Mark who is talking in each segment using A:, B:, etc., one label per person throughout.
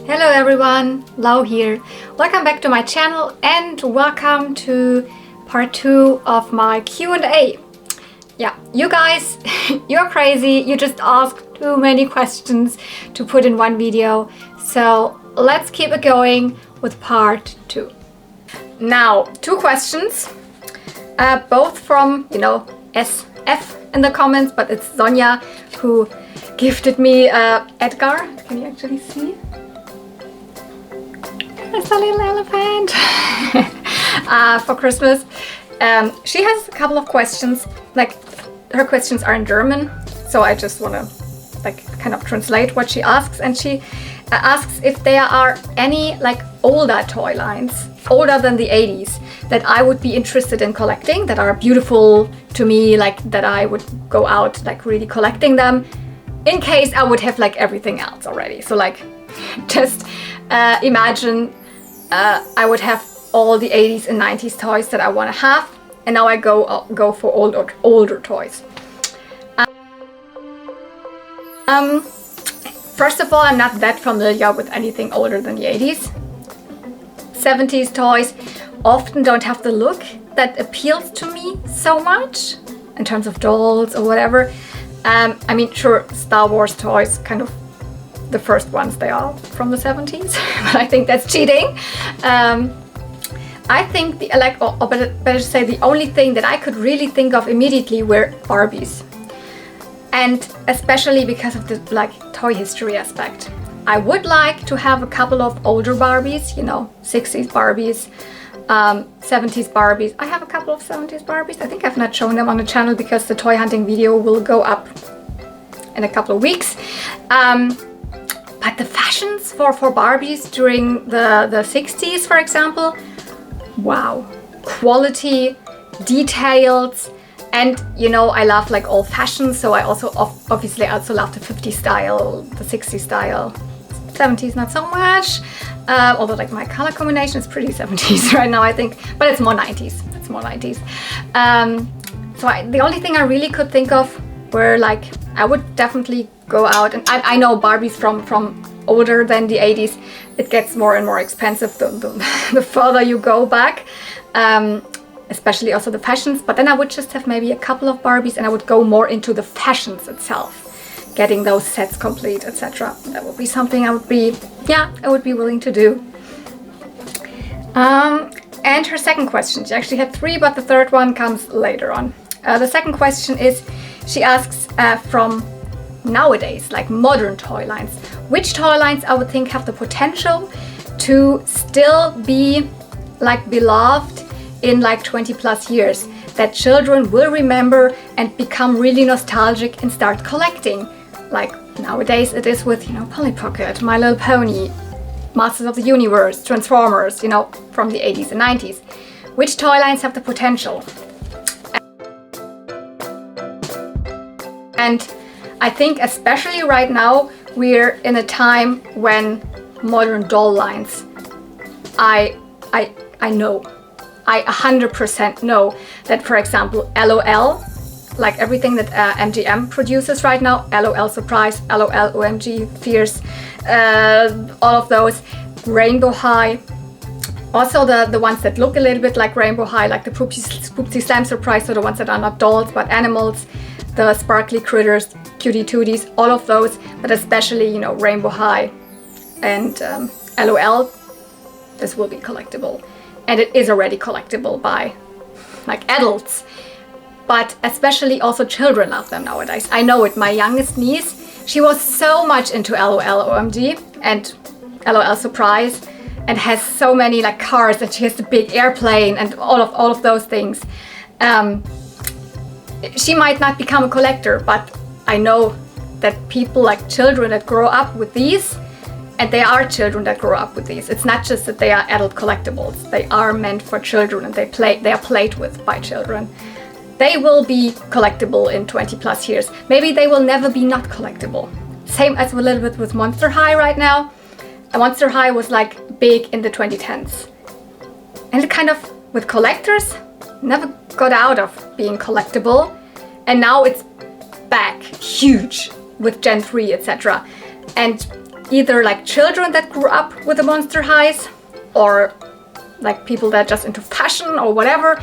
A: Hello everyone, Lau here. Welcome back to my channel and welcome to part 2 of my Q&A. Yeah, you guys, you're crazy. You just asked too many questions to put in one video. So let's keep it going with part 2. Now, 2 questions, both from, SF in the comments, but it's Sonia who gifted me Edgar. Can you actually see? It's a little elephant for Christmas. She has a couple of questions. Like, her questions are in German, so I just want to kind of translate what she asks. And she asks if there are any older toy lines, older than the 80s, that I would be interested in collecting, that are beautiful to me, that I would go out really collecting them, in case I would have everything else already. So just imagine I would have all the 80s and 90s toys that I want to have, and now I go for older toys. First of all, I'm not that familiar with anything older than the 80s. 70s toys often don't have the look that appeals to me so much in terms of dolls or whatever. I mean, sure, Star Wars toys, kind of the first ones, they are from the 70s, but I think that's cheating. I think better say the only thing that I could really think of immediately were Barbies. And especially because of the toy history aspect. I would like to have a couple of older Barbies, 60s Barbies, 70s Barbies. I have a couple of 70s Barbies. I think I've not shown them on the channel because the toy hunting video will go up in a couple of weeks. But the fashions for Barbies during the 60s, for example, wow. Quality, details, and I love old fashions, so I also obviously also love the 50s style, the 60s style. 70s not so much, although my color combination is pretty 70s right now, I think, but it's more 90s. It's more 90s. So the only thing I really could think of were I would definitely go out, and I know Barbies from older than the 80s, it gets more and more expensive the further you go back, especially also the fashions. But then I would just have maybe a couple of Barbies and I would go more into the fashions itself, getting those sets complete, etc. That would be something I would be willing to do. And her second question, she actually had 3, but the third one comes later on. The second question is, she asks from nowadays, modern toy lines, which toy lines I would think have the potential to still be beloved in 20 plus years, that children will remember and become really nostalgic and start collecting. Nowadays it is with Polly Pocket, My Little Pony, Masters of the Universe, Transformers, from the 80s and 90s. Which toy lines have the potential? And I think especially right now we're in a time when modern doll lines, I know, I 100% know that, for example, LOL, everything that MGM produces right now, LOL Surprise, LOL OMG, Fierce, all of those, Rainbow High, also the ones that look a little bit like Rainbow High, the Poopsie Slam Surprise, so the ones that are not dolls but animals, the Sparkly Critters, Cutie Tooties, all of those, but especially, Rainbow High and LOL, this will be collectible. And it is already collectible by adults, but especially also children love them nowadays. I know it. My youngest niece, she was so much into LOL OMG and LOL Surprise, and has so many cars, and she has the big airplane and all of those things. She might not become a collector, but I know that people children that grow up with these, and there are children that grow up with these. It's not just that they are adult collectibles. They are meant for children, and they are played with by children. They will be collectible in 20 plus years. Maybe they will never be not collectible. Same as a little bit with Monster High right now. And Monster High was big in the 2010s. And it kind of, with collectors, never got out of being collectible. And now it's back huge with Gen 3, etc. And either like children that grew up with the Monster Highs, or like people that are just into fashion or whatever.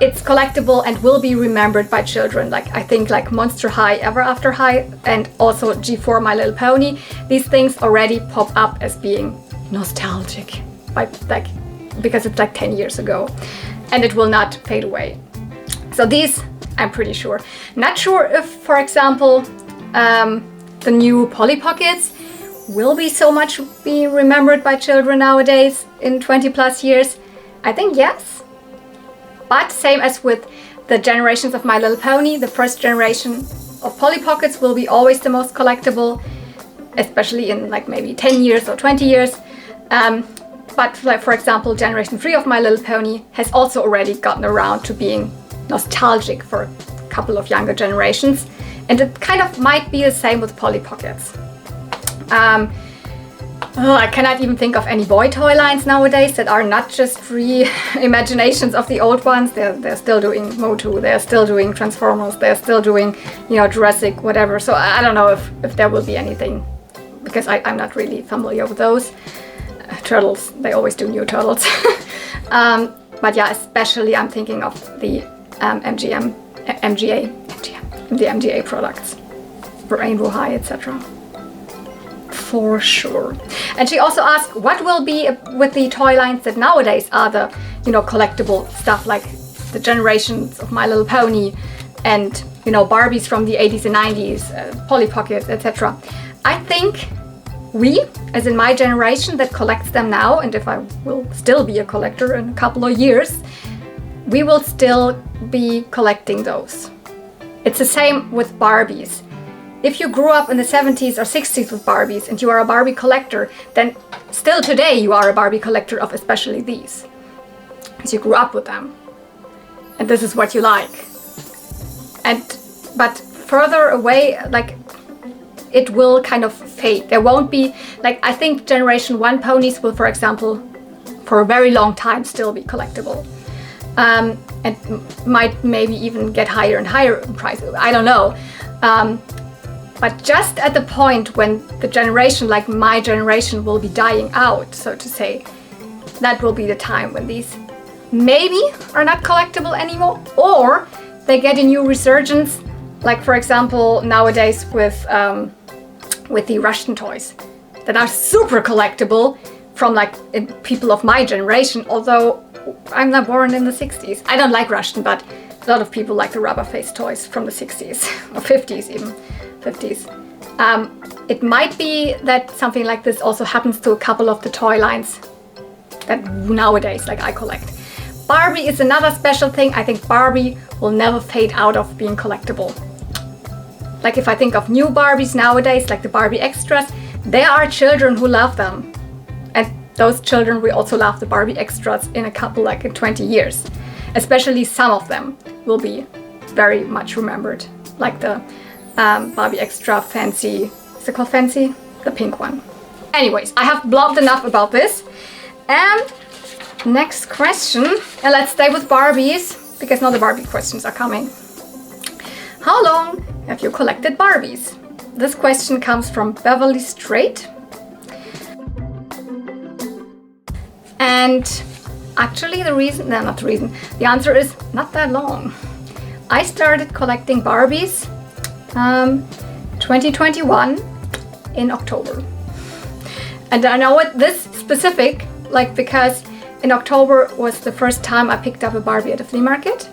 A: It's collectible and will be remembered by children. Like I think like Monster High, Ever After High, and also G4 My Little Pony. These things already pop up as being nostalgic, because it's like 10 years ago, and it will not fade away. So these, I'm pretty sure. Not sure if, for example, the new Polly Pockets will be so much be remembered by children nowadays in 20 plus years. I think yes. But same as with the generations of My Little Pony, the first generation of Polly Pockets will be always the most collectible, especially in like maybe 10 years or 20 years. But like, for example, generation 3 of My Little Pony has also already gotten around to being nostalgic for a couple of younger generations. And it kind of might be the same with Polly Pockets. I cannot even think of any boy toy lines nowadays that are not just re-imaginations of the old ones. They're still doing Motu, they're still doing Transformers, they're still doing, Jurassic, whatever. So I don't know if there will be anything, because I'm not really familiar with those. Turtles, they always do new Turtles. But yeah, especially I'm thinking of the MGA products, Rainbow High, etc. For sure. And she also asked, what will be with the toy lines that nowadays are the, collectible stuff, like the generations of My Little Pony and, Barbies from the 80s and 90s, Polly Pockets, etc. I think we, as in my generation that collects them now, and if I will still be a collector in a couple of years, we will still be collecting those. It's the same with Barbies. If you grew up in the 70s or 60s with Barbies and you are a Barbie collector, then still today you are a Barbie collector of especially these, because you grew up with them. And this is what you like. But further away, like, it will kind of fade. There won't be, like, I think Generation 1 ponies will, for example, for a very long time still be collectible. And might maybe even get higher and higher in price. I don't know. But just at the point when the generation, like my generation, will be dying out, so to say, that will be the time when these maybe are not collectible anymore, or they get a new resurgence, like for example nowadays with the Russian toys that are super collectible from like people of my generation, although I'm not born in the 60s. I don't like Russian, but a lot of people like the rubber face toys from the 60s or 50s even. 50s. It might be that something like this also happens to a couple of the toy lines that nowadays like I collect. Barbie is another special thing. I think Barbie will never fade out of being collectible. Like if I think of new Barbies nowadays, like the Barbie extras, there are children who love them. And those children will also love the Barbie extras in a couple, like in 20 years. Especially some of them will be very much remembered. Like the Barbie Extra Fancy, is it called Fancy? The pink one. Anyways, I have blobbed enough about this. And next question, and let's stay with Barbies, because now the Barbie questions are coming. How long have you collected Barbies? This question comes from Beverly Strait. And actually the answer is not that long. I started collecting Barbies 2021 in October. And I know this specific, like, because in October was the first time I picked up a Barbie at a flea market.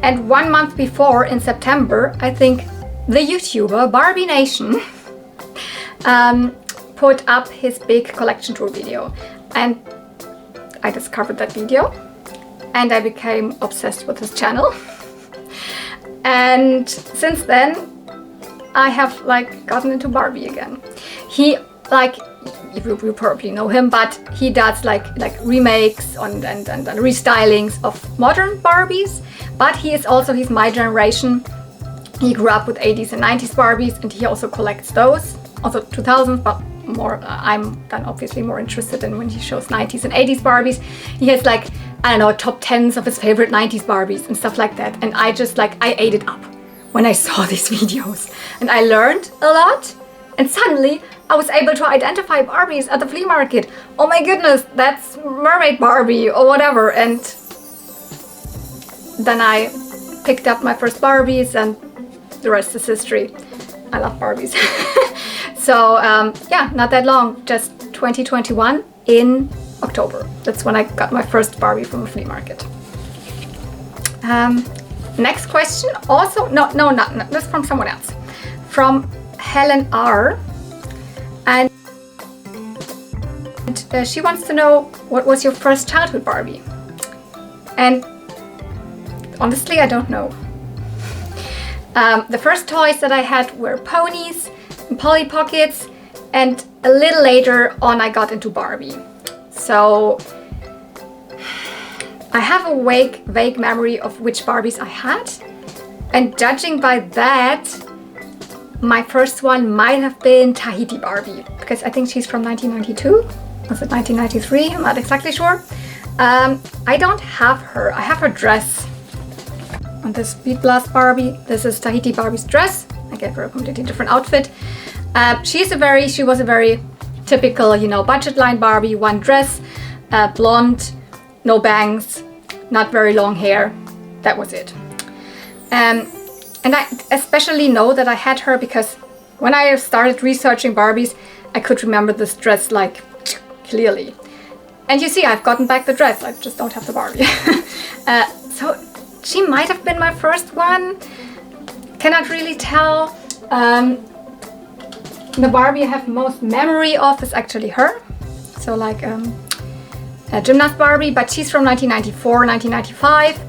A: And 1 month before, in September, I think the YouTuber Barbie Nation put up his big collection tour video. And I discovered that video and I became obsessed with his channel. And since then, I have like gotten into Barbie again. He, like, you probably know him, but he does like remakes and restylings of modern Barbies. But he's my generation. He grew up with 80s and 90s Barbies, and he also collects those, also 2000s, but more. I'm then obviously more interested in when he shows 90s and 80s Barbies. He has like, I don't know, top 10s of his favorite 90s Barbies and stuff like that. And I just like, I ate it up when I saw these videos, and I learned a lot. And suddenly I was able to identify Barbies at the flea market. Oh my goodness, that's Mermaid Barbie or whatever. And then I picked up my first Barbies and the rest is history. I love Barbies. So yeah, not that long, just 2021 in October. That's when I got my first Barbie from a flea market. Next question, also, no, this is from someone else. From Helen R. And she wants to know, what was your first childhood Barbie? And honestly, I don't know. The first toys that I had were ponies and Polly Pockets, and a little later on I got into Barbie. So I have a vague memory of which Barbies I had, and judging by that, my first one might have been Tahiti Barbie, because I think she's from 1992. Was it 1993? I'm not exactly sure. I don't have her. I have her dress. On this Beat Blast Barbie, this is Tahiti Barbie's dress. I gave her a completely different outfit. She was a very typical, you know, budget line Barbie. One dress, blonde, no bangs, not very long hair. That was it. And I especially know that I had her because when I started researching Barbies, I could remember this dress like clearly. And you see, I've gotten back the dress. I just don't have the Barbie. So she might have been my first one. Cannot really tell. The Barbie I have most memory of is actually her. So like a gymnast Barbie, but she's from 1994, 1995.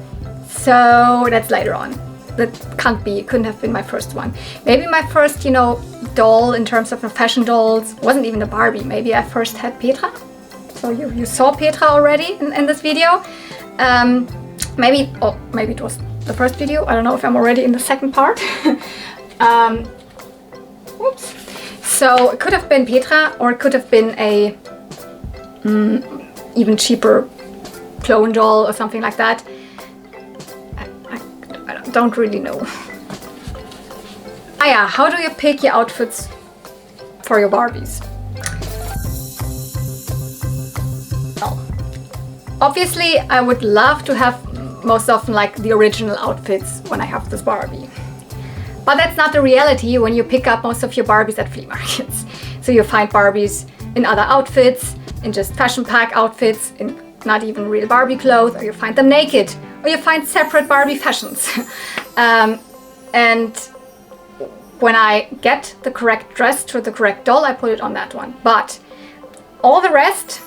A: So that's later on. That couldn't have been my first one. Maybe my first, you know, doll in terms of fashion dolls wasn't even a Barbie. Maybe I first had Petra. So you saw Petra already in this video. Maybe it was the first video. I don't know if I'm already in the second part. Oops. So it could have been Petra, or it could have been a even cheaper clone doll or something like that. I don't really know. Ah yeah, how do you pick your outfits for your Barbies? Well, obviously I would love to have most often like the original outfits when I have this Barbie. But that's not the reality when you pick up most of your Barbies at flea markets. So you find Barbies in other outfits, in just fashion pack outfits, in not even real Barbie clothes, or you find them naked, or you find separate Barbie fashions. And when I get the correct dress to the correct doll, I put it on that one. But all the rest,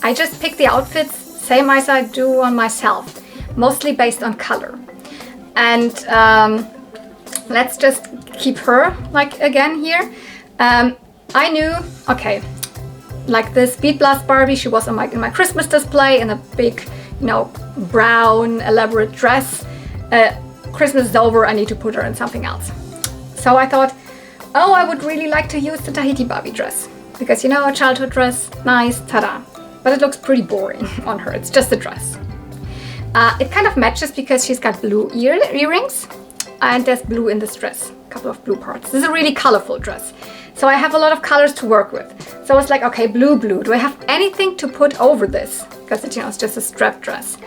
A: I just pick the outfits same as I do on myself, mostly based on color. And let's just keep her like again here. I knew, okay, like this Beat Blast Barbie, she was in my Christmas display in a big, you know, brown elaborate dress. Christmas is over, I need to put her in something else. So I thought, oh, I would really like to use the Tahiti Barbie dress, because, you know, a childhood dress, nice, ta-da. But it looks pretty boring on her, it's just a dress. It kind of matches because she's got blue earrings, and there's blue in this dress, a couple of blue parts. This is a really colorful dress. So I have a lot of colors to work with. So I was like, okay, blue. Do I have anything to put over this? Because it, you know, it's just a strap dress.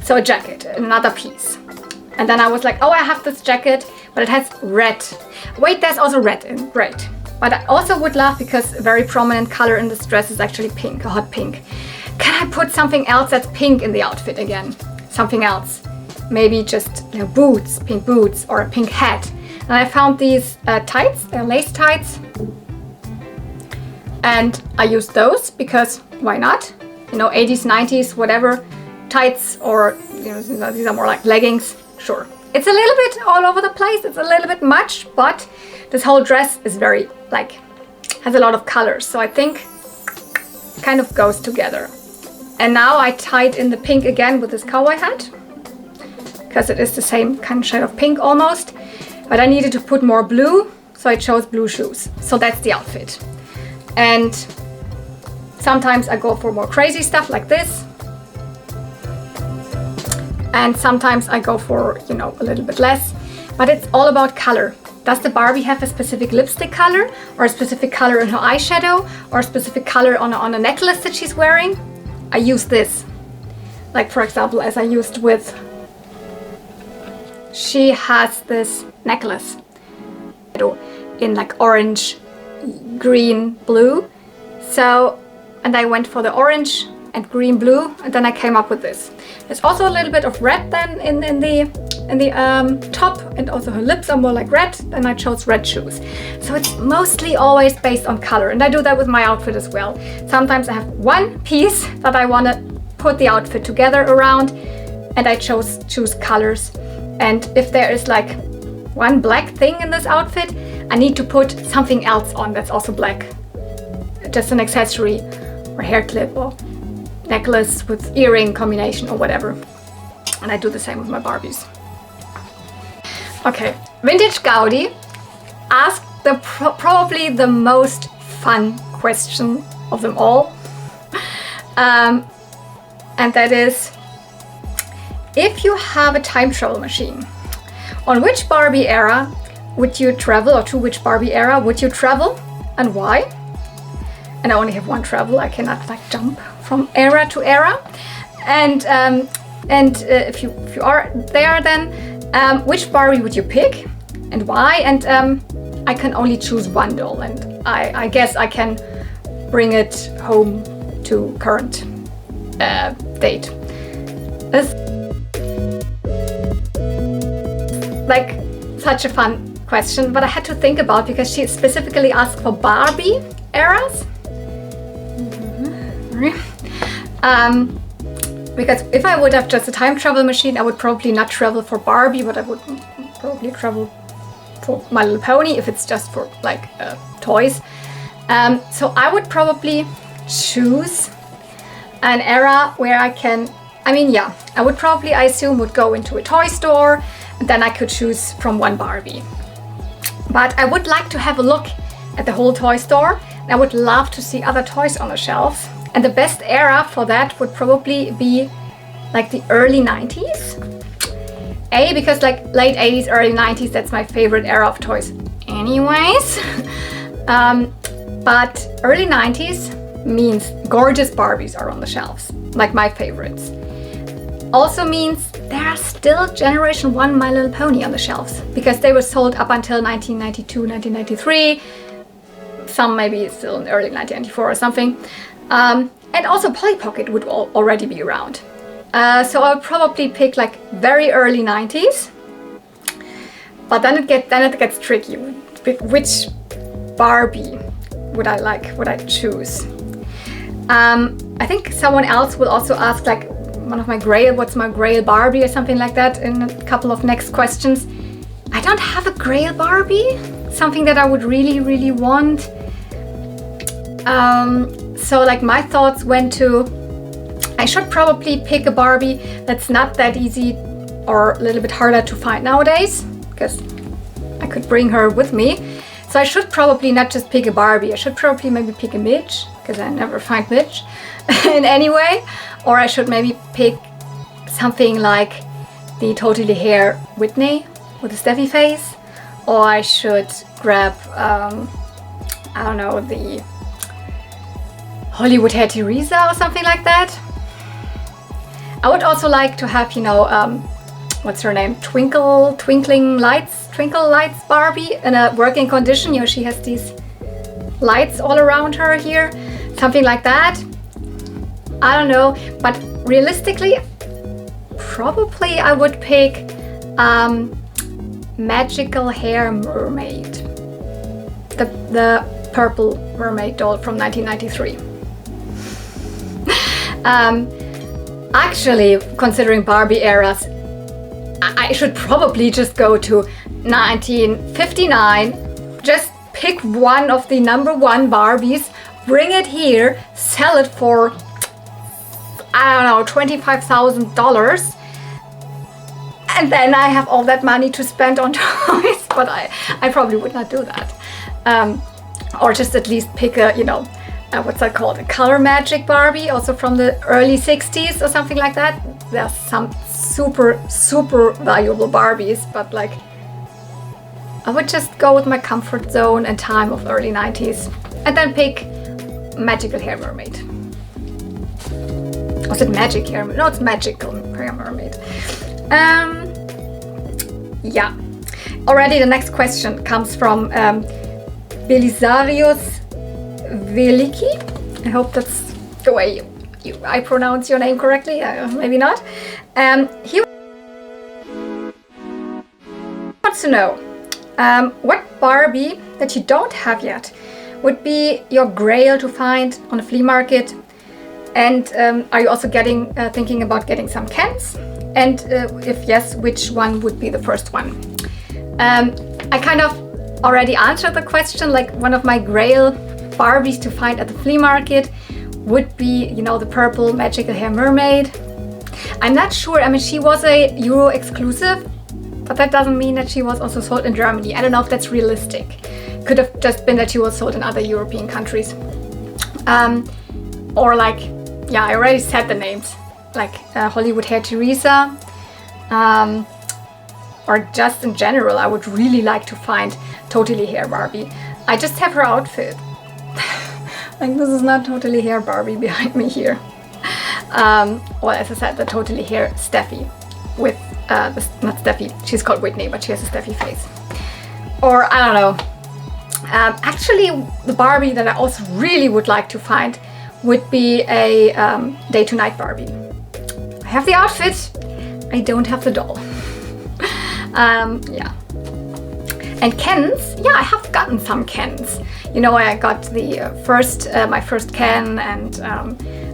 A: So a jacket, another piece. And then I was like, oh, I have this jacket, but it has red. Wait, there's also red in, great. But I also would love, because a very prominent color in this dress is actually pink, a hot pink. Can I put something else that's pink in the outfit again? Something else. Maybe just, you know, boots, pink boots, or a pink hat. And I found these tights, they're lace tights. And I used those because why not? You know, 80s, 90s, whatever, tights, or, you know, these are more like leggings, sure. It's a little bit all over the place, it's a little bit much, but this whole dress is very, like, has a lot of colors. So I think it kind of goes together. And now I tied in the pink again with this cowboy hat, because it is the same kind of shade of pink almost. But I needed to put more blue, so I chose blue shoes. So that's the outfit. And sometimes I go for more crazy stuff like this. And sometimes I go for, you know, a little bit less. But it's all about color. does the Barbie have a specific lipstick color, or a specific color in her eyeshadow, or a specific color on a necklace that she's wearing? I use this. Like for example, as I used with, she has this necklace in like orange, green, blue. So, and I went for the orange and green, blue, and then I came up with this. There's also a little bit of red then in the top, and also her lips are more like red, and I chose red shoes. So it's mostly always based on color, and I do that with my outfit as well. Sometimes I have one piece that I want to put the outfit together around, and I choose colors. And if there is like one black thing in this outfit, I need to put something else on that's also black. Just an accessory or hair clip or necklace with earring combination or whatever. And I do the same with my Barbies. Okay, Vintage Gaudi asked probably the most fun question of them all. And that is, if you have a time travel machine, on which Barbie era would you travel, or to which Barbie era would you travel, and why? And I only have one travel, I cannot like jump from era to era. And if you are there, then which Barbie would you pick and why? And I can only choose one doll, and I guess I can bring it home to current date. It's like such a fun question, but I had to think about, because she specifically asked for Barbie eras. Because if I would have just a time travel machine, I would probably not travel for Barbie, but I would probably travel for My Little Pony if it's just for like toys. So I would probably choose an era where I can, I would probably, I assume, would go into a toy store, and then I could choose from one Barbie. But I would like to have a look at the whole toy store, and I would love to see other toys on the shelves. And the best era for that would probably be like the early 90s. Because like late 80s, early 90s, that's my favorite era of toys anyways. But early 90s means gorgeous Barbies are on the shelves, like my favorites. Also means there are still Generation 1 My Little Pony on the shelves, because they were sold up until 1992, 1993. Some maybe still in early 1994 or something. And also Polly Pocket would already be around. So I would probably pick like very early 90s. But then it gets tricky. Which Barbie would I choose? I think someone else will also ask like what's my grail Barbie or something like that in a couple of next questions. I don't have a grail Barbie, something that I would really, really want. So like my thoughts went to, I should probably pick a Barbie that's not that easy or a little bit harder to find nowadays, because I could bring her with me. So I should probably not just pick a Barbie, I should probably maybe pick a Midge, because I never find Midge in any way. Or I should maybe pick something like the Totally Hair Whitney with a Steffi face. Or I should grab, I don't know, the Hollywood Hair Teresa or something like that. I would also like to have, what's her name? Twinkle Lights Barbie in a working condition. She has these lights all around her here. Something like that. I don't know, but realistically, probably I would pick Magical Hair Mermaid. The purple mermaid doll from 1993. Actually, considering Barbie eras, I should probably just go to 1959, just pick one of the number one Barbies, bring it here, sell it for, I don't know, $25,000, and then I have all that money to spend on toys. But I probably would not do that. Or just at least pick a, what's that called? A Color Magic Barbie, also from the early 60s or something like that. There's some super, super valuable Barbies, but like, I would just go with my comfort zone and time of early 90s and then pick Magical Hair Mermaid. Was it Magic Hair Mermaid? No, it's Magical Hair Mermaid. Yeah. Already the next question comes from Belisarius Veliki. I hope that's the way I pronounce your name correctly. Maybe not. He wants to know what Barbie that you don't have yet would be your grail to find on a flea market, and are you also thinking about getting some Kens? And if yes, which one would be the first one? I kind of already answered the question. Like, one of my grail Barbies to find at the flea market would be, you know, the purple Magical Hair Mermaid. I'm not sure. I mean, she was a Euro exclusive, but that doesn't mean that she was also sold in Germany. I don't know if that's realistic. Could have just been that she was sold in other European countries. Or like, yeah, I already said the names, like Hollywood Hair Teresa, or just in general, I would really like to find Totally Hair Barbie. I just have her outfit. Like, this is not Totally Hair Barbie behind me here. Well, as I said, the Totally Hair Steffi with, not Steffi, she's called Whitney, but she has a Steffi face. Or, I don't know. Actually, the Barbie that I also really would like to find would be a Day to Night Barbie. I have the outfit, I don't have the doll. Yeah. And Kens, yeah, I have gotten some Kens. You know, I got the my first Ken, and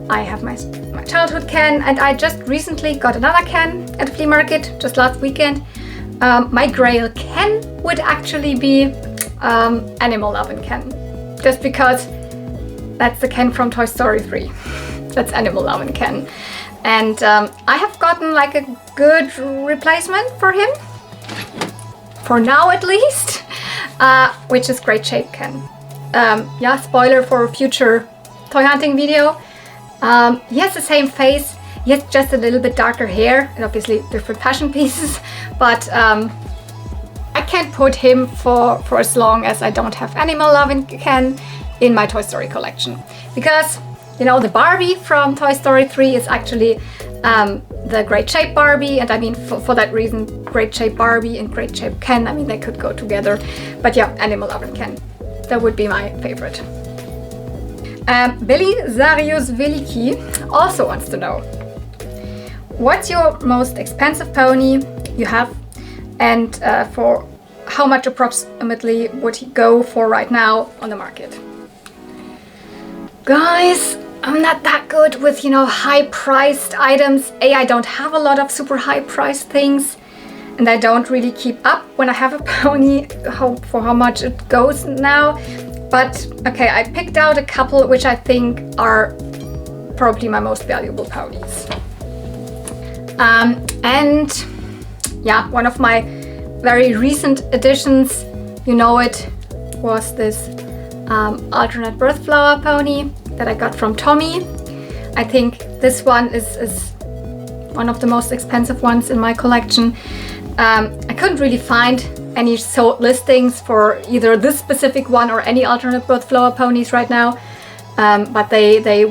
A: I have my childhood Ken, and I just recently got another Ken at the flea market just last weekend. My grail Ken would actually be Animal Lovin' Ken, just because that's the Ken from Toy Story 3. That's Animal Lovin' Ken. And I have gotten like a good replacement for him, for now at least, which is Great Shape Ken. Yeah, spoiler for a future toy hunting video. He has the same face, he has just a little bit darker hair, and obviously different fashion pieces, but I can't put him for as long as I don't have Animal Lovin' Ken in my Toy Story collection. Because, you know, the Barbie from Toy Story 3 is actually the Great Shape Barbie, and I mean, for that reason, Great Shape Barbie and Great Shape Ken, I mean, they could go together. But yeah, Animal Lovin' Ken, that would be my favorite. Belisarius Veliki also wants to know, what's your most expensive pony you have, and for how much approximately would he go for right now on the market? Guys, I'm not that good with, you know, high-priced items. I don't have a lot of super high-priced things, and I don't really keep up when I have a pony for how much it goes now. But okay, I picked out a couple which I think are probably my most valuable ponies. And yeah, one of my very recent additions, you know it, was this alternate birth flower pony that I got from Tommy. I think this one is one of the most expensive ones in my collection. I couldn't really find any sold listings for either this specific one or any alternate birth flower ponies right now, but they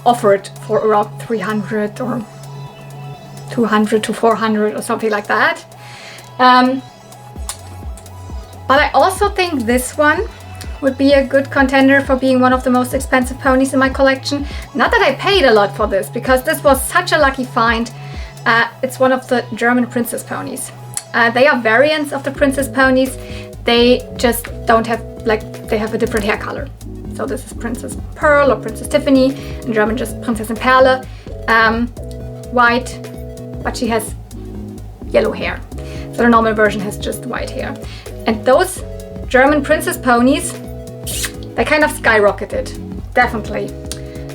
A: offer it for around 300 or 200 to 400 or something like that. But I also think this one would be a good contender for being one of the most expensive ponies in my collection. Not that I paid a lot for this, because this was such a lucky find. It's one of the German princess ponies. They are variants of the princess ponies. They just don't have, like, they have a different hair color. So this is Princess Pearl or Princess Tiffany, in German just Prinzessin Perle. White, but she has yellow hair. So the normal version has just white hair. And those German princess ponies, they kind of skyrocketed, definitely.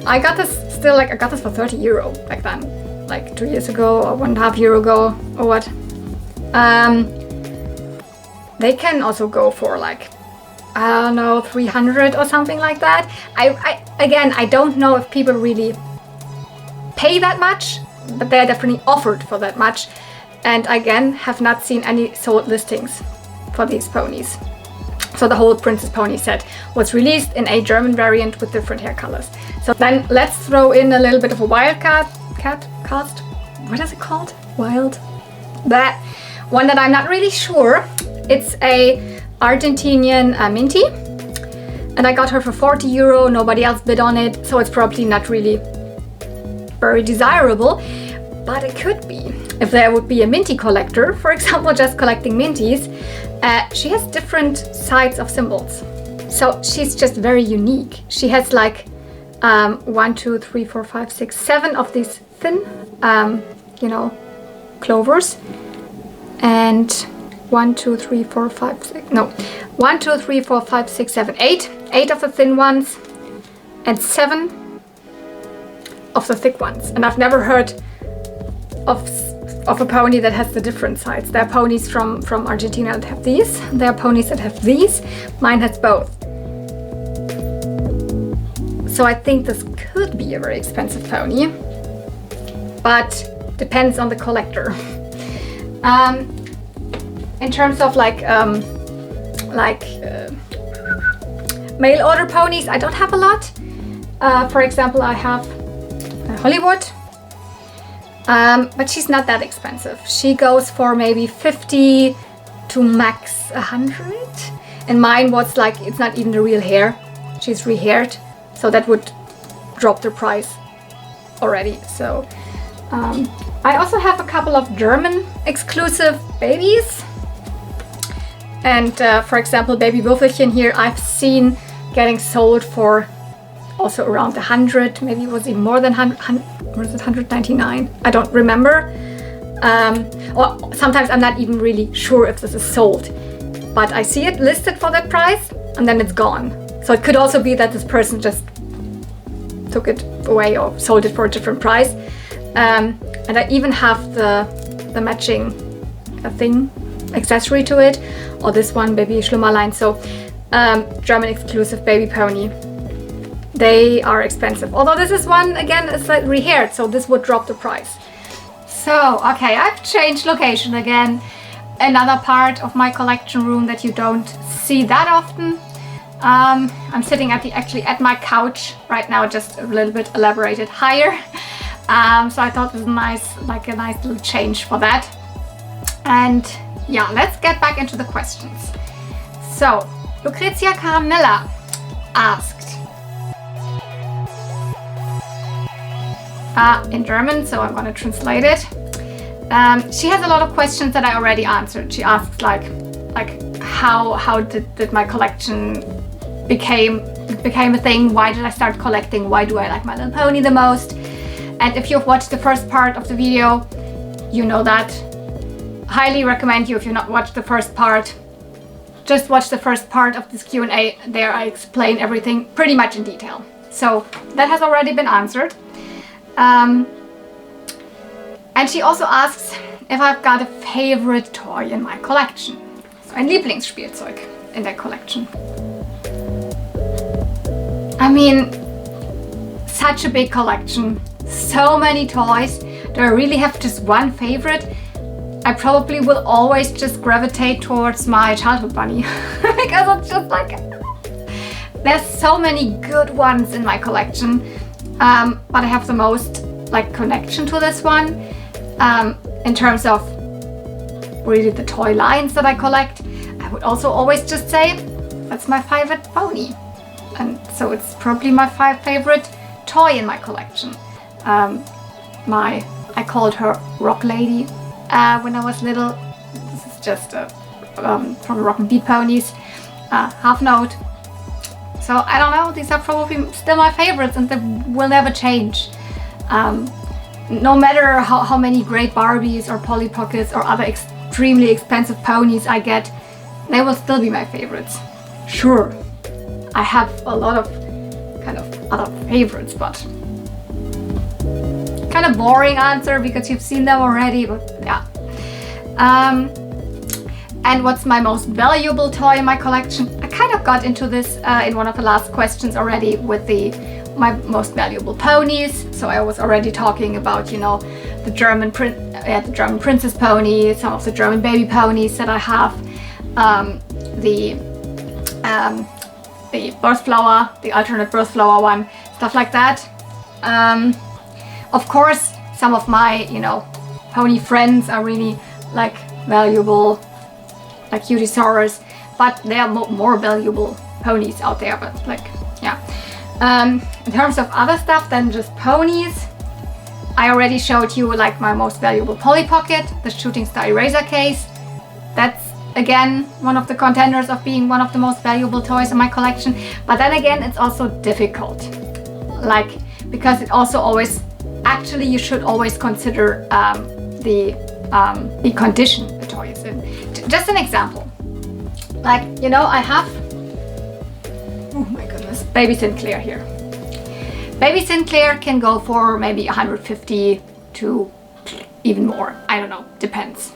A: I got this for 30 euro back then, like 2 years ago or 1.5 years ago or what. They can also go for like, I don't know, 300 or something like that. I don't know if people really pay that much, but they're definitely offered for that much. And again, have not seen any sold listings for these ponies. So the whole Princess Pony set was released in a German variant with different hair colors. So then let's throw in a little bit of a wild card. What is it called? Wild? That one that I'm not really sure. It's a Argentinian Minty. And I got her for 40 euro. Nobody else bid on it. So it's probably not really very desirable. But it could be. If there would be a Minty collector, for example, just collecting Minties, she has different sides of symbols. So she's just very unique. She has like 1, 2, 3, 4, 5, 6, 7 of these thin, clovers. And 1, 2, 3, 4, 5, 6, no. 1, 2, 3, 4, 5, 6, 7, 8. 8 of the thin ones and 7 of the thick ones. And I've never heard of a pony that has the different sides. There are ponies from Argentina that have these. There are ponies that have these. Mine has both. So I think this could be a very expensive pony, but depends on the collector. In terms of mail order ponies, I don't have a lot. For example, I have Hollywood. But she's not that expensive. She goes for maybe 50 to max 100. And mine was like, it's not even the real hair. She's rehaired. So that would drop the price already. So I also have a couple of German exclusive babies. And for example, baby Würfelchen here, I've seen getting sold for also around 100, maybe it was even more than 100, was it 199? I don't remember. Or sometimes I'm not even really sure if this is sold, but I see it listed for that price and then it's gone. So it could also be that this person just took it away or sold it for a different price. And I even have the matching accessory to it, or this one, baby Schlummerlein. So German exclusive baby pony. They are expensive. Although this is one, again, it's like rehaired, so this would drop the price. So, okay, I've changed location again. Another part of my collection room that you don't see that often. I'm sitting actually at my couch right now, just a little bit elaborated higher. So I thought it was nice, like a nice little change for that. And yeah, let's get back into the questions. So, Lucrezia Caramella asked, in German, so I'm going to translate it. She has a lot of questions that I already answered. She asks like how did my collection became a thing? Why did I start collecting? Why do I like My Little Pony the most? And if you've watched the first part of the video, you know that. Highly recommend you, if you've not watched the first part, just watch the first part of this Q&A. There I explain everything pretty much in detail. So that has already been answered. And she also asks if I've got a favorite toy in my collection. So ein Lieblingsspielzeug in der Collection. I mean, such a big collection, so many toys. Do I really have just one favorite? I probably will always just gravitate towards my childhood bunny because it's just like, there's so many good ones in my collection. But I have the most connection to this one in terms of really the toy lines that I collect. I would also always just say that's my favorite pony, and so it's probably my favorite toy in my collection. I called her Rock Lady when I was little. This is just from Rock and Beat Ponies, half note. So I don't know, these are probably still my favorites and they will never change. No matter how many great Barbies or Polly Pockets or other extremely expensive ponies I get, they will still be my favorites. Sure, I have a lot of kind of other favorites, but kind of boring answer because you've seen them already, but yeah. And what's my most valuable toy in my collection? I kind of got into this in one of the last questions already with my most valuable ponies. So I was already talking about, the German princess pony, some of the German baby ponies that I have. the birth flower, the alternate birth flower one, stuff like that. Of course, some of my, you know, pony friends are really like valuable, like Cutiosaurus, but there are more valuable ponies out there, but like, yeah. In terms of other stuff than just ponies, I already showed you like my most valuable Polly Pocket, the Shooting Star Eraser case. That's again one of the contenders of being one of the most valuable toys in my collection. But then again, it's also difficult, like, because it also always, actually you should always consider the condition the toy is in. Just an example, like, you know, I have, oh my goodness, Baby Sinclair here. Baby Sinclair can go for maybe 150 to even more, I don't know, depends.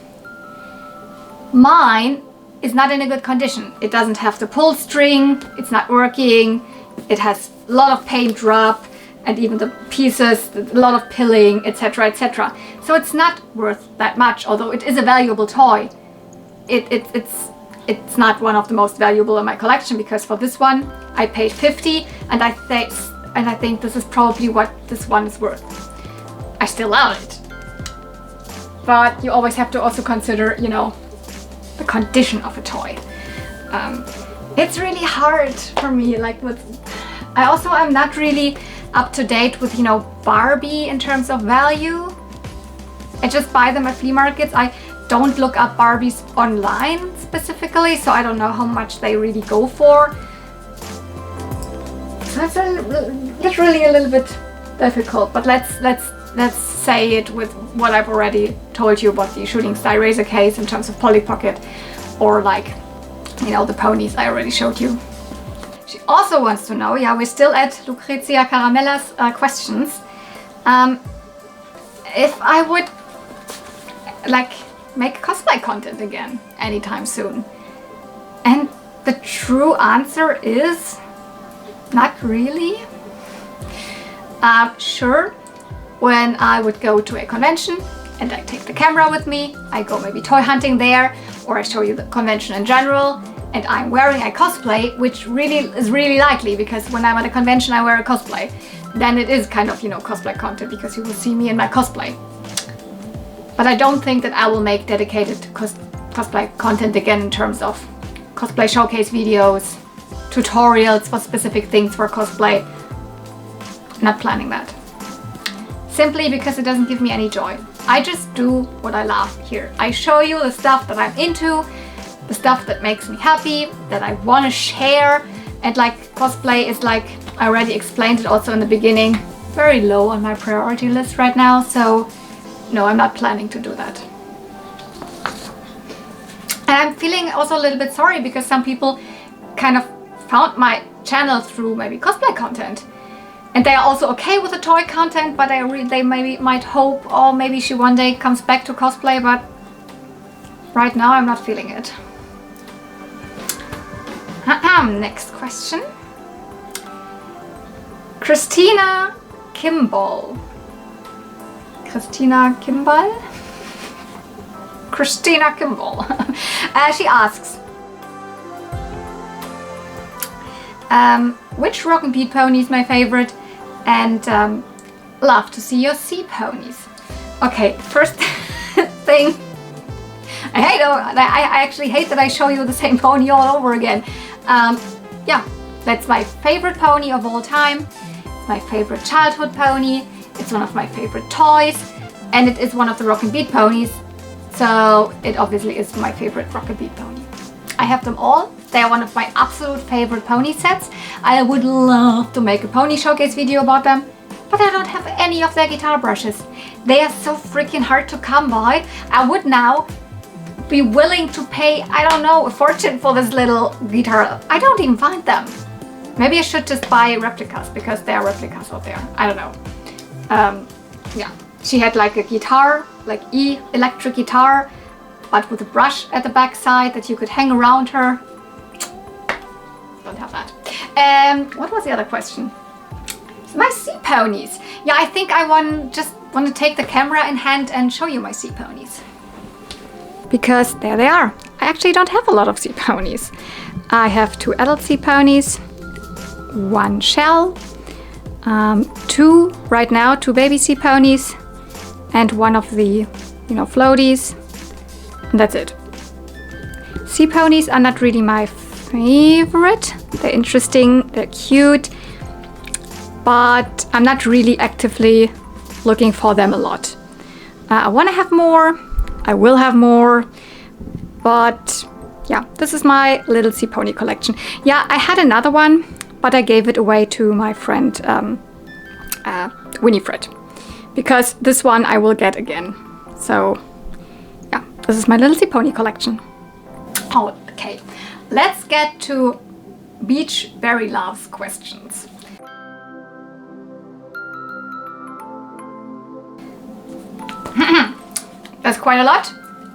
A: Mine is not in a good condition. It doesn't have the pull string, it's not working, it has a lot of paint drop, and even the pieces, a lot of pilling, etc, etc. So it's not worth that much, although it is a valuable toy. It's not one of the most valuable in my collection, because for this one I paid 50, and I think this is probably what this one is worth. I still love it, but you always have to also consider, you know, the condition of a toy. It's really hard for me, like with, I'm not really up to date with, you know, Barbie in terms of value. I just buy them at flea markets. I don't look up Barbies online specifically, so I don't know how much they really go for. So it's literally a little bit difficult, but let's say it with what I've already told you about the Shooting Star Eraser case in terms of Polly Pocket, or like, you know, the ponies I already showed you. She also wants to know, yeah, we're still at Lucrezia Caramella's questions, if I would like make cosplay content again anytime soon. And the true answer is not really. Sure, when I would go to a convention and I take the camera with me, I go maybe toy hunting there, or I show you the convention in general, and I'm wearing a cosplay, which really is really likely, because when I'm at a convention I wear a cosplay. Then it is kind of, you know, cosplay content, because you will see me in my cosplay. But I don't think that I will make dedicated cosplay content again in terms of cosplay showcase videos, tutorials for specific things for cosplay. Not planning that. Simply because it doesn't give me any joy. I just do what I love here. I show you the stuff that I'm into, the stuff that makes me happy, that I want to share. And like, cosplay is, like I already explained it also in the beginning, very low on my priority list right now. So no, I'm not planning to do that. And I'm feeling also a little bit sorry, because some people kind of found my channel through maybe cosplay content. And they are also okay with the toy content, but they maybe might hope, oh, maybe she one day comes back to cosplay, but right now I'm not feeling it. Next question. Christina Kimball. Christina Kimball? Christina Kimball. She asks, which Rock and Beat pony is my favorite? And love to see your sea ponies. Okay, first thing, I actually hate that I show you the same pony all over again. Yeah, that's my favorite pony of all time. It's my favorite childhood pony. It's one of my favorite toys, and it is one of the Rock and Beat ponies. So it obviously is my favorite Rock and Beat pony. I have them all. They are one of my absolute favorite pony sets. I would love to make a pony showcase video about them, but I don't have any of their guitar brushes. They are so freaking hard to come by. I would now be willing to pay, I don't know, a fortune for this little guitar. I don't even find them. Maybe I should just buy replicas, because there are replicas out there. I don't know. Yeah, she had like a guitar, like electric guitar, but with a brush at the back side that you could hang around her. Don't have that. What was the other question? My sea ponies. Yeah, I think I just want to take the camera in hand and show you my sea ponies. Because there they are. I actually don't have a lot of sea ponies. I have 2 adult sea ponies, 1 shell, 2 right now, 2 baby sea ponies, and 1 of the, floaties, and that's it. Sea ponies are not really my favorite. They're interesting, they're cute, but I'm not really actively looking for them a lot. I want to have more, I will have more, but yeah, this is my little sea pony collection. Yeah, I had another one, but I gave it away to my friend Winifred, because this one I will get again. So yeah, this is my little sea pony collection. Oh, okay, let's get to Beach Berry Loves questions. That's quite a lot,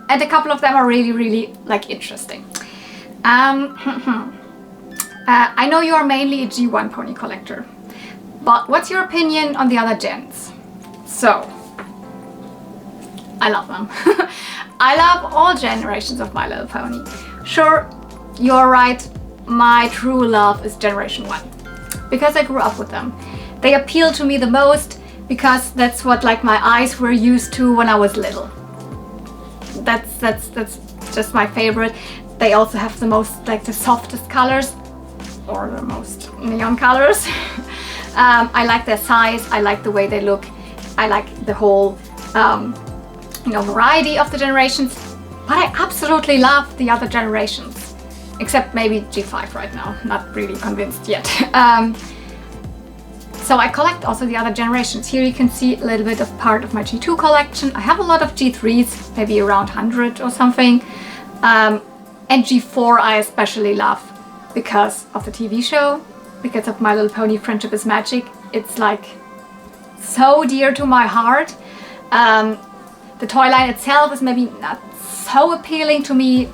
A: and a couple of them are really interesting. I know you are mainly a G1 pony collector, but what's your opinion on the other gens? So, I love them. I love all generations of My Little Pony. Sure, you're right, my true love is Generation 1, because I grew up with them. They appeal to me the most because that's what my eyes were used to when I was little. That's just my favorite. They also have the most, the softest colors, or the most neon colors. I like their size, I like the way they look, I like the whole variety of the generations, but I absolutely love the other generations, except maybe G5 right now, not really convinced yet. So I collect also the other generations. Here you can see a little bit of part of my G2 collection. I have a lot of G3s, maybe around 100 or something. And G4 I especially love because of the TV show, because of My Little Pony Friendship is Magic. It's so dear to my heart. The toy line itself is maybe not so appealing to me,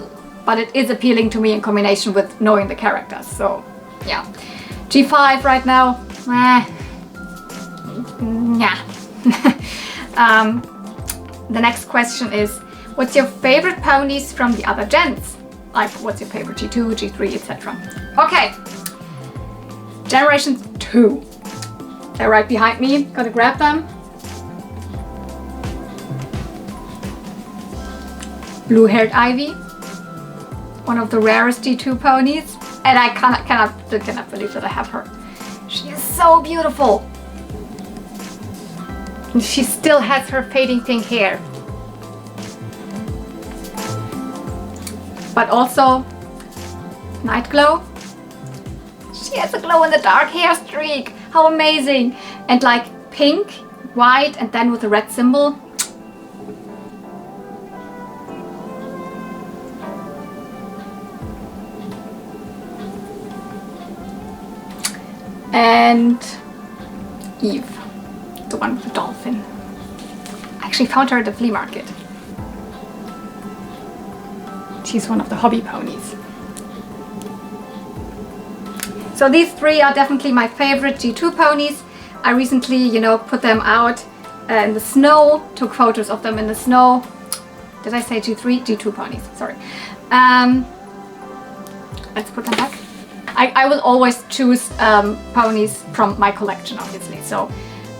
A: but it is appealing to me in combination with knowing the characters. So yeah, G5 right now, yeah. The next question is, what's your favorite ponies from the other gens? What's your favorite G2, G3, etc. Okay, Generation 2. They're right behind me, gotta grab them. Blue-haired Ivy, one of the rarest G2 ponies, and I cannot believe that I have her. She is so beautiful. And she still has her fading pink hair. But also, Night Glow. She has a glow-in-the-dark hair streak. How amazing! And pink, white, and then with a red symbol. And Eve, the one with the dolphin. I actually found her at the flea market. She's one of the hobby ponies. So these 3 are definitely my favorite G2 ponies. I recently, put them out in the snow, took photos of them in the snow. Did I say G3? G2 ponies, sorry. Let's put them back. I will always choose ponies from my collection, obviously. So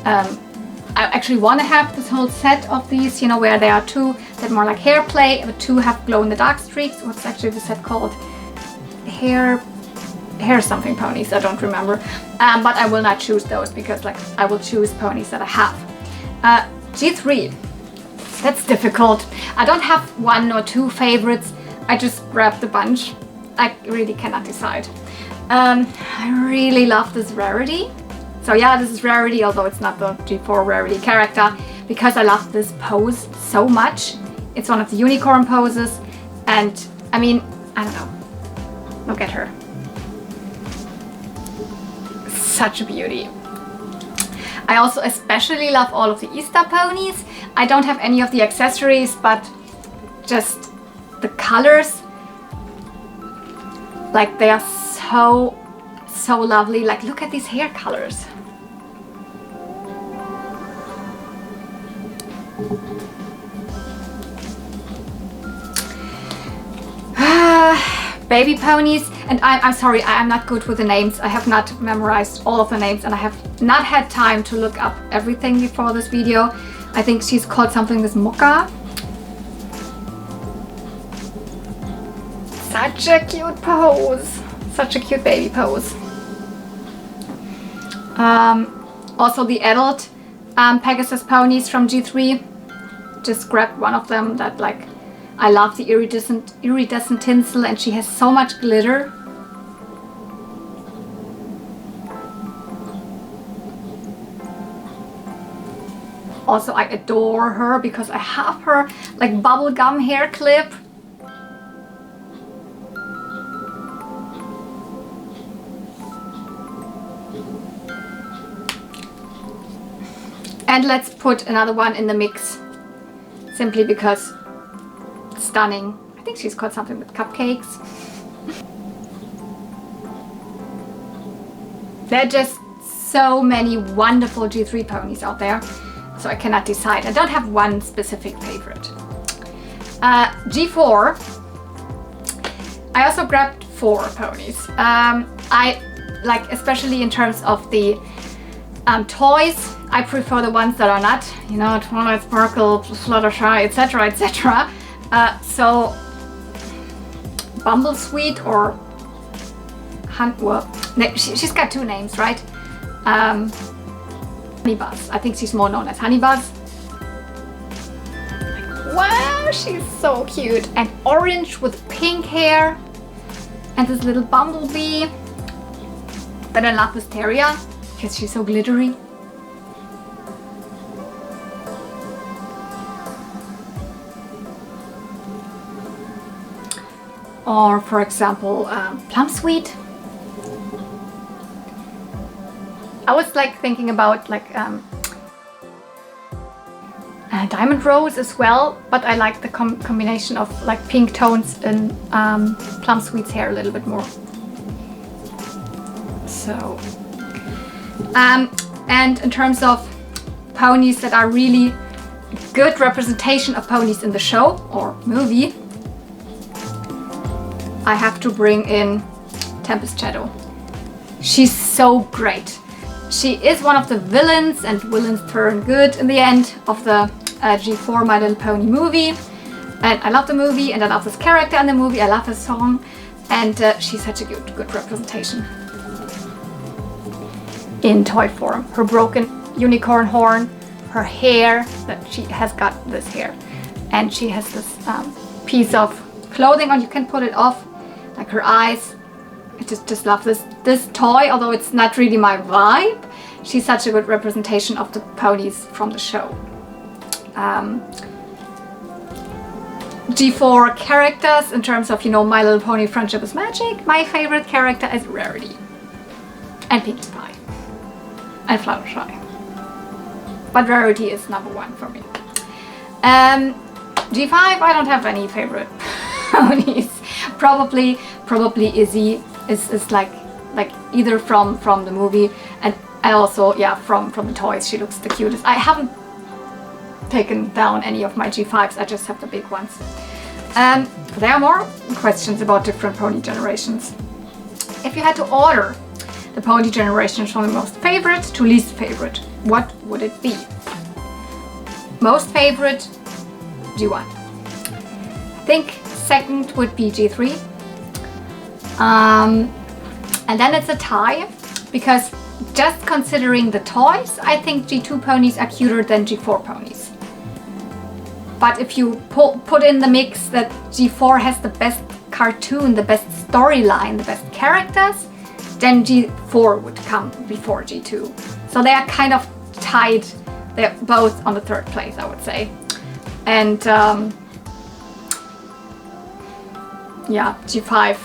A: I actually want to have this whole set of these, where there are 2 that are more like hair play, but 2 have glow-in-the-dark streaks. What's actually the set called? Hair something ponies, I don't remember. But I will not choose those because I will choose ponies that I have. G3, that's difficult. I don't have 1 or 2 favorites. I just grabbed a bunch. I really cannot decide. I really love this Rarity. So yeah, this is Rarity, although it's not the G4 Rarity character, because I love this pose so much. It's one of the unicorn poses, and I mean, I don't know. Look at her. Such a beauty. I also especially love all of the Easter ponies. I don't have any of the accessories, but just the colors, they are so lovely. Look at these hair colors. baby ponies, and I'm sorry, I am not good with the names. I have not memorized all of the names, and I have not had time to look up everything before this video. I think she's called something with Mocha. Such a cute pose. Such a cute baby pose. Also the adult Pegasus ponies from G3. Just grabbed one of them that like, I love the iridescent tinsel, and she has so much glitter. Also, I adore her because I have her like bubblegum hair clip. And let's put another one in the mix, simply because it's stunning. I think she's called something with cupcakes. There are just so many wonderful G3 ponies out there, so I cannot decide. I don't have one specific favorite. G4, I also grabbed 4 ponies. I like, especially in terms of the toys, I prefer the ones that are not, you know, Twilight Sparkle, Fluttershy, etc., etc. So Bumblesweet or well, no, she's got 2 names, right? Honeybuzz. I think she's more known as Honeybuzz. Wow, she's so cute. And orange with pink hair. And this little bumblebee. But I love Wisteria because she's so glittery. Or for example, Plumsweet. I was like thinking about like Diamond Rose as well, but I like the combination of like pink tones in Plumsweet's hair a little bit more. So, and in terms of ponies that are really good representation of ponies in the show or movie, I have to bring in Tempest Shadow. She's so great. She is one of the villains, and villains turn good in the end of the G4 My Little Pony movie. And I love the movie, and I love this character in the movie. I love the song, and she's such a good representation in toy form. Her broken unicorn horn, her hair, that she has got this hair, and she has this piece of clothing on. You can pull it off, like her eyes. I just love this toy, although it's not really my vibe. She's such a good representation of the ponies from the show. G4 characters in terms of, you know, My Little Pony Friendship is Magic. My favorite character is Rarity. And Pinkie Pie. And Fluttershy. But Rarity is #1 for me. G5, I don't have any favorite ponies. Probably Izzy is like either from the movie and also, yeah, from the toys. She looks the cutest. I haven't taken down any of my G5s, I just have the big ones. There are more questions about different pony generations. If you had to order the pony generations from the most favorite to least favorite, what would it be? Most favorite, G1. I think second would be G3. And then it's a tie, because just considering the toys, I think G2 ponies are cuter than G4 ponies. But if you put in the mix that G4 has the best cartoon, the best storyline, the best characters, then G4 would come before G2. So they are kind of tied. They're both on the 3rd place, I would say. And yeah, G5,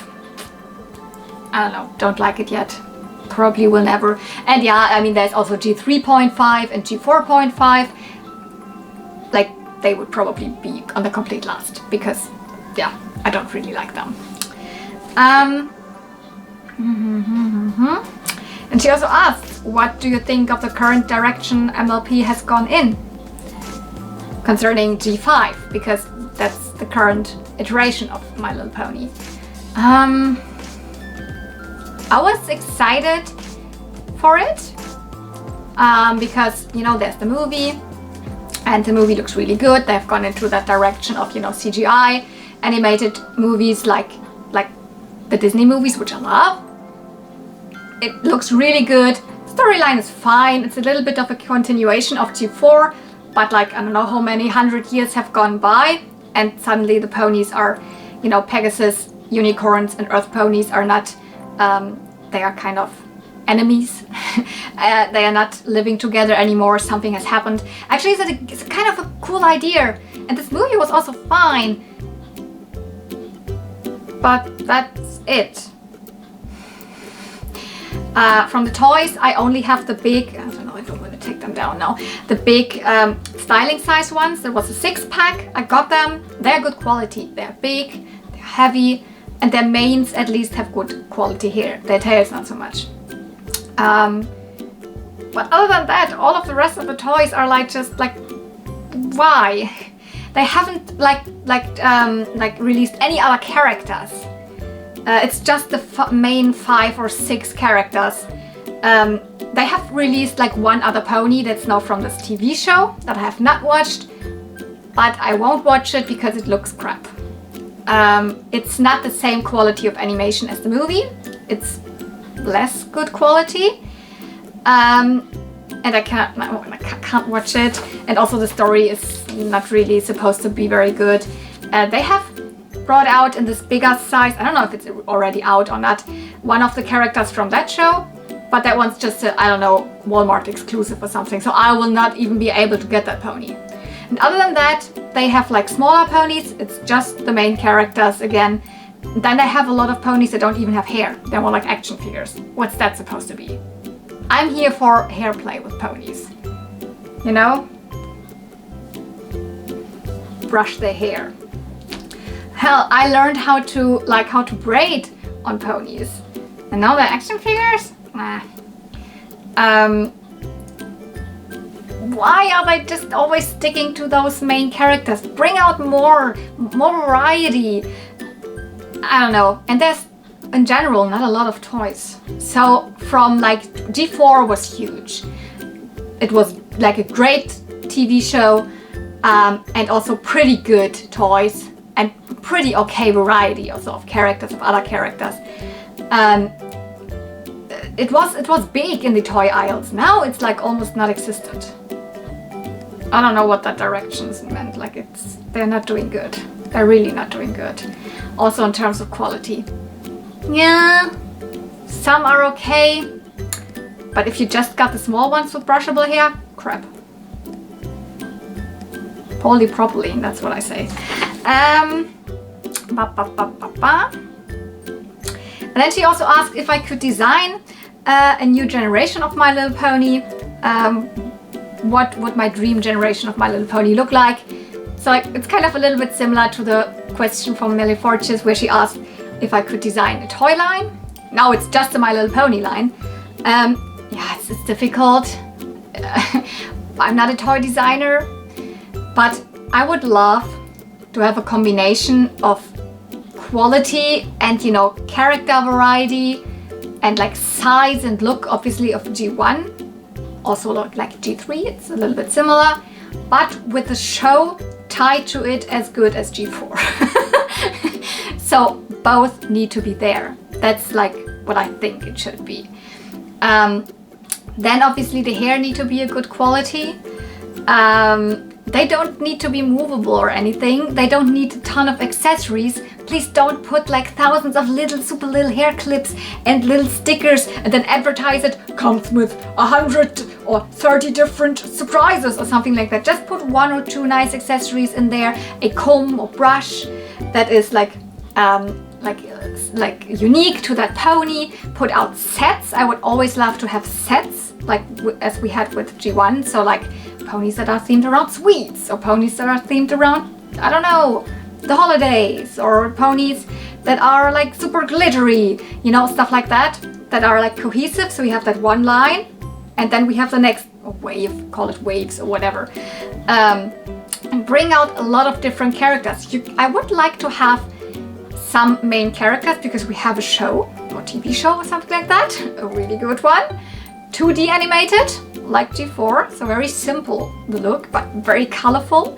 A: I don't know, don't like it yet. Probably will never. And yeah, I mean, there's also G3.5 and G4.5. Like, they would probably be on the complete last, because yeah, I don't really like them. And she also asked, what do you think of the current direction MLP has gone in concerning G5, because that's the current iteration of My Little Pony. I was excited for it because, you know, there's the movie and the movie looks really good. They've gone into that direction of, you know, CGI animated movies like the Disney movies, which I love. It looks really good. Storyline is fine. It's a little bit of a continuation of G4, but like, I don't know how many 100 years have gone by and suddenly the ponies are, you know, Pegasus, unicorns and Earth ponies are not, they are kind of enemies. They are not living together anymore. Something has happened. Actually, it's kind of a cool idea. And this movie was also fine. But that's it. From the toys, I only have the big, I don't know if I'm going to take them down now, the big styling size ones. There was a 6-pack. I got them. They're good quality. They're big, they're heavy, and their manes at least have good quality hair. Their tails not so much. But other than that, all of the rest of the toys are like just like, why? They haven't like released any other characters. It's just the main 5 or 6 characters. They have released like one other pony that's now from this TV show that I have not watched, but I won't watch it because it looks crap. It's not the same quality of animation as the movie. It's less good quality. And I can't watch it. And also the story is not really supposed to be very good. They have brought out in this bigger size, I don't know if it's already out or not, one of the characters from that show, but that one's just a, I don't know, Walmart exclusive or something, so I will not even be able to get that pony. And other than that, they have like smaller ponies. It's just the main characters again. Then they have a lot of ponies that don't even have hair. They're more like action figures. What's that supposed to be? I'm here for hair play with ponies. You know? Brush their hair. Hell, I learned how to braid on ponies. And now they're action figures? Nah. Why are they just always sticking to those main characters? Bring out more variety. I don't know. And there's, in general, not a lot of toys. So from like, G4 was huge. It was like a great TV show and also pretty good toys and pretty okay variety also of characters, of other characters. It was big in the toy aisles. Now it's like almost not existent. I don't know what that directions meant. Like they're not doing good. They're really not doing good. Also in terms of quality. Yeah, some are okay. But if you just got the small ones with brushable hair, crap. Polypropylene, that's what I say. And then she also asked if I could design a new generation of My Little Pony. What would my dream generation of My Little Pony look like? So it's kind of a little bit similar to the question from Melly Forges where she asked if I could design a toy line. Now it's just a My Little Pony line. Yeah, it's difficult. I'm not a toy designer, but I would love to have a combination of quality and, you know, character variety and like size and look, obviously, of G1. Also like G3, it's a little bit similar, but with the show tied to it as good as G4. So both need to be there. That's like what I think it should be. Then obviously the hair need to be a good quality. They don't need to be movable or anything. They don't need a ton of accessories. Please don't put like thousands of super little hair clips and little stickers and then advertise it comes with 100 or 30 different surprises or something like that. Just put 1 or 2 nice accessories in there, a comb or brush that is like unique to that pony. Put out sets. I would always love to have sets like as we had with G1. So like ponies that are themed around sweets or ponies that are themed around, I don't know, the holidays, or ponies that are like super glittery, you know, stuff like that are like cohesive. So we have that one line and then we have the next wave, call it waves or whatever, and bring out a lot of different characters. I would like to have some main characters because we have a show or TV show or something like that, a really good one. 2D animated, like G4, so very simple the look, but very colorful.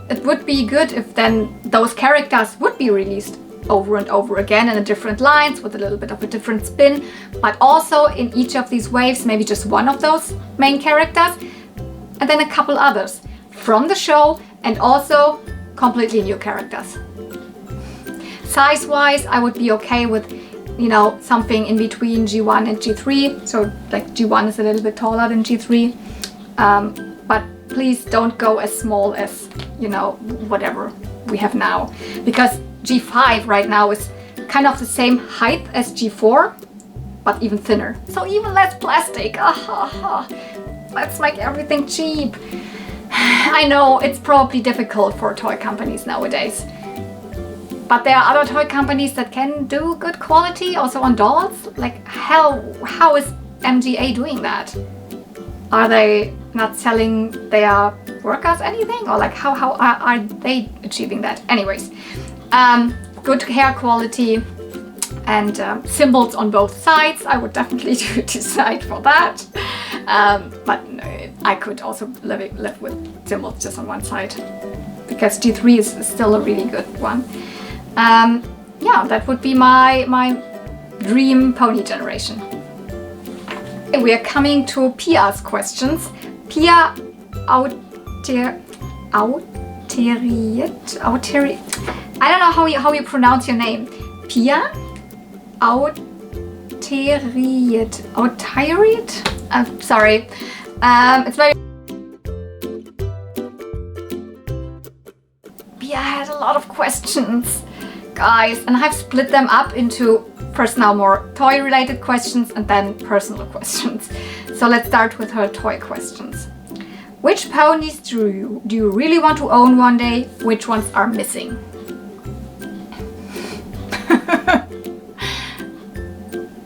A: It would be good if then those characters would be released over and over again in a different lines with a little bit of a different spin, but also in each of these waves, maybe just one of those main characters, and then a couple others from the show, and also completely new characters. Size-wise, I would be okay with, you know, something in between G1 and G3. So like G1 is a little bit taller than G3, but please don't go as small as, you know, whatever we have now, because G5 right now is kind of the same height as G4, but even thinner. So even less plastic. Let's make everything cheap. I know it's probably difficult for toy companies nowadays, but there are other toy companies that can do good quality also on dolls. Like how is MGA doing that? Are they not selling their workers anything, or like how are they achieving that? Anyways, good hair quality and symbols on both sides. I would definitely decide for that, but no, I could also live with symbols just on one side, because G3 is still a really good one. Yeah, that would be my dream pony generation. We are coming to Pia's questions. Pia Auteriet. I don't know how you pronounce your name. Pia Auteriet. I'm sorry. It's very. Pia had a lot of questions, guys, and I've split them up into first now more toy related questions and then personal questions. So let's start with her toy questions. Which ponies do you really want to own one day? Which ones are missing?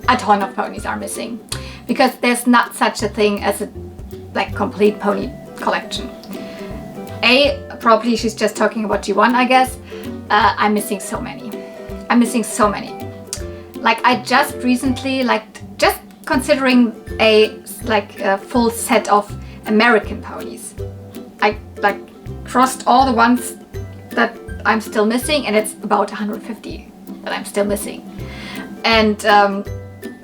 A: A ton of ponies are missing, because there's not such a thing as a like complete pony collection. Probably she's just talking about G1, I guess. I'm missing so many. Like I just recently, just considering a full set of American ponies, I crossed all the ones that I'm still missing, and it's about 150 that I'm still missing. And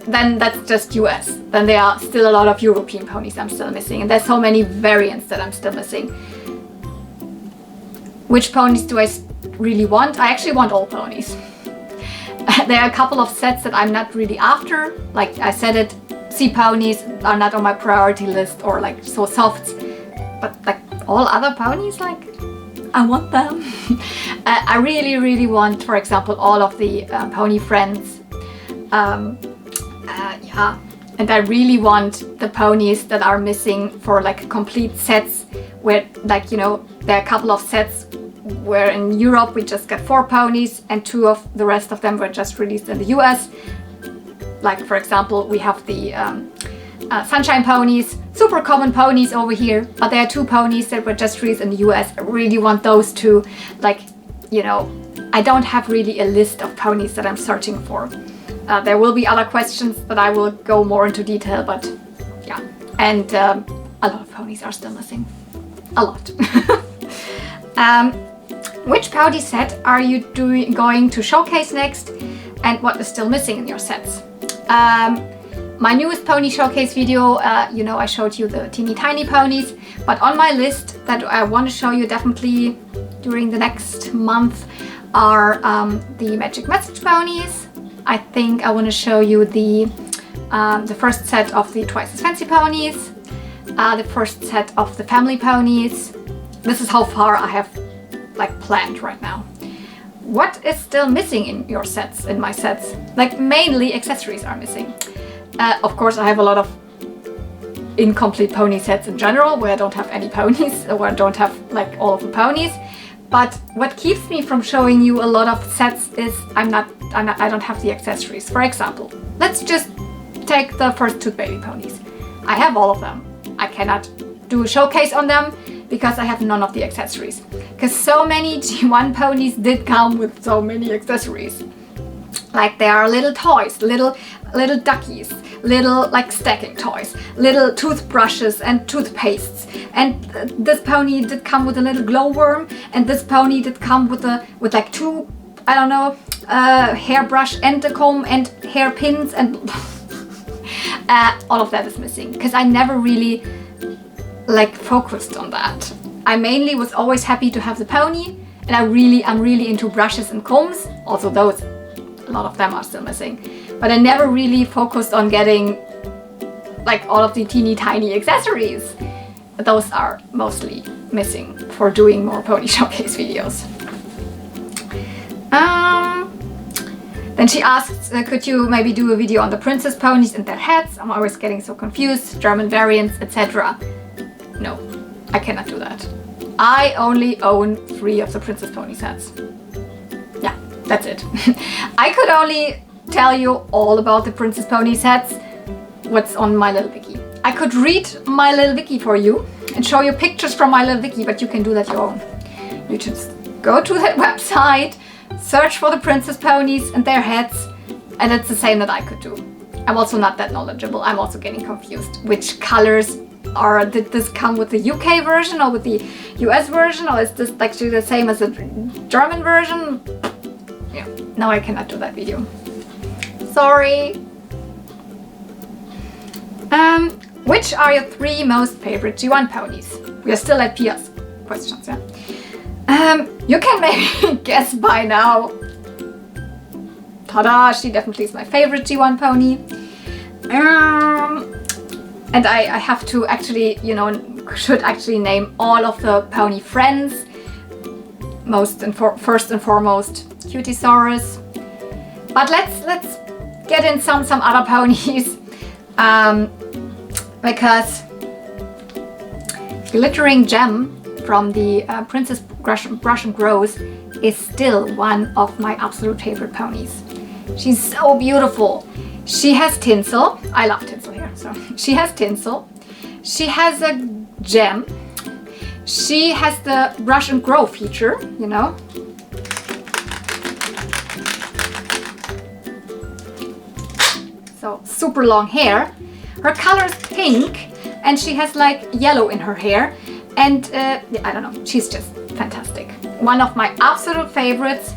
A: then that's just US. Then there are still a lot of European ponies I'm still missing, and there's so many variants that I'm still missing. Which ponies do I really want? I actually want all ponies. There are a couple of sets that I'm not really after. Like I said it, sea ponies are not on my priority list, or like so softs. But like all other ponies, like I want them. I really want, for example, all of the pony friends. Yeah, and I really want the ponies that are missing for like complete sets, where like, you know, there are a couple of sets where in Europe we just got 4 ponies and 2 of the rest of them were just released in the US. Like for example, we have the Sunshine ponies, super common ponies over here, but there are 2 ponies that were just released in the US. I really want those 2. Like, you know, I don't have really a list of ponies that I'm searching for. There will be other questions that I will go more into detail, but yeah. And a lot of ponies are still missing. A lot. Which pony set are you going to showcase next, and what is still missing in your sets? My newest pony showcase video, you know, I showed you the teeny tiny ponies, but on my list that I want to show you definitely during the next month are the Magic Message ponies. I think I want to show you the first set of the Twice as Fancy ponies, the first set of the family ponies. This is how far I have like planned right now. What is still missing in your sets, in my sets? Like mainly accessories are missing. Of course, I have a lot of incomplete pony sets in general, where I don't have any ponies, or I don't have like all of the ponies. But what keeps me from showing you a lot of sets is I don't have the accessories. For example, let's just take the first 2 baby ponies. I have all of them. I cannot do a showcase on them because I have none of the accessories. Because so many G1 ponies did come with so many accessories. Like there are little toys, little duckies, little like stacking toys, little toothbrushes and toothpastes. And this pony did come with a little glowworm, and this pony did come with like two, I don't know, hairbrush and a comb and hairpins, and all of that is missing because I never really like focused on that. I mainly was always happy to have the pony, and I'm really into brushes and combs. Also those, a lot of them are still missing. But I never really focused on getting like all of the teeny tiny accessories. Those are mostly missing for doing more pony showcase videos. Then she asked, could you maybe do a video on the princess ponies and their heads? I'm always getting so confused, German variants, etc. No, I cannot do that. I only own 3 of the princess pony sets. Yeah, that's it. I could only tell you all about the princess pony sets, what's on my little wiki. I could read my little wiki for you and show you pictures from my little wiki, but you can do that your own. You just go to that website, search for the princess ponies and their heads, and it's the same that I could do. I'm also not that knowledgeable. I'm also getting confused. Which colors did this come with the UK version or with the US version, or is this actually the same as the German version? Yeah, now I cannot do that video. Sorry. Which are your 3 most favorite G1 ponies? We are still at Pia's questions, yeah? You can maybe guess by now. Tada! She definitely is my favorite G1 pony. And I have to actually, should actually name all of the pony friends. First and foremost, Cutiesaurus. But let's get in some other ponies. Because Glittering Gem from the Princess Brush and Grows is still one of my absolute favorite ponies. She's so beautiful. She has tinsel. I love tinsel here. So she has tinsel. She has a gem. She has the brush and grow feature, So super long hair. Her color is pink, and she has like yellow in her hair. And I don't know, she's just fantastic. One of my absolute favorites.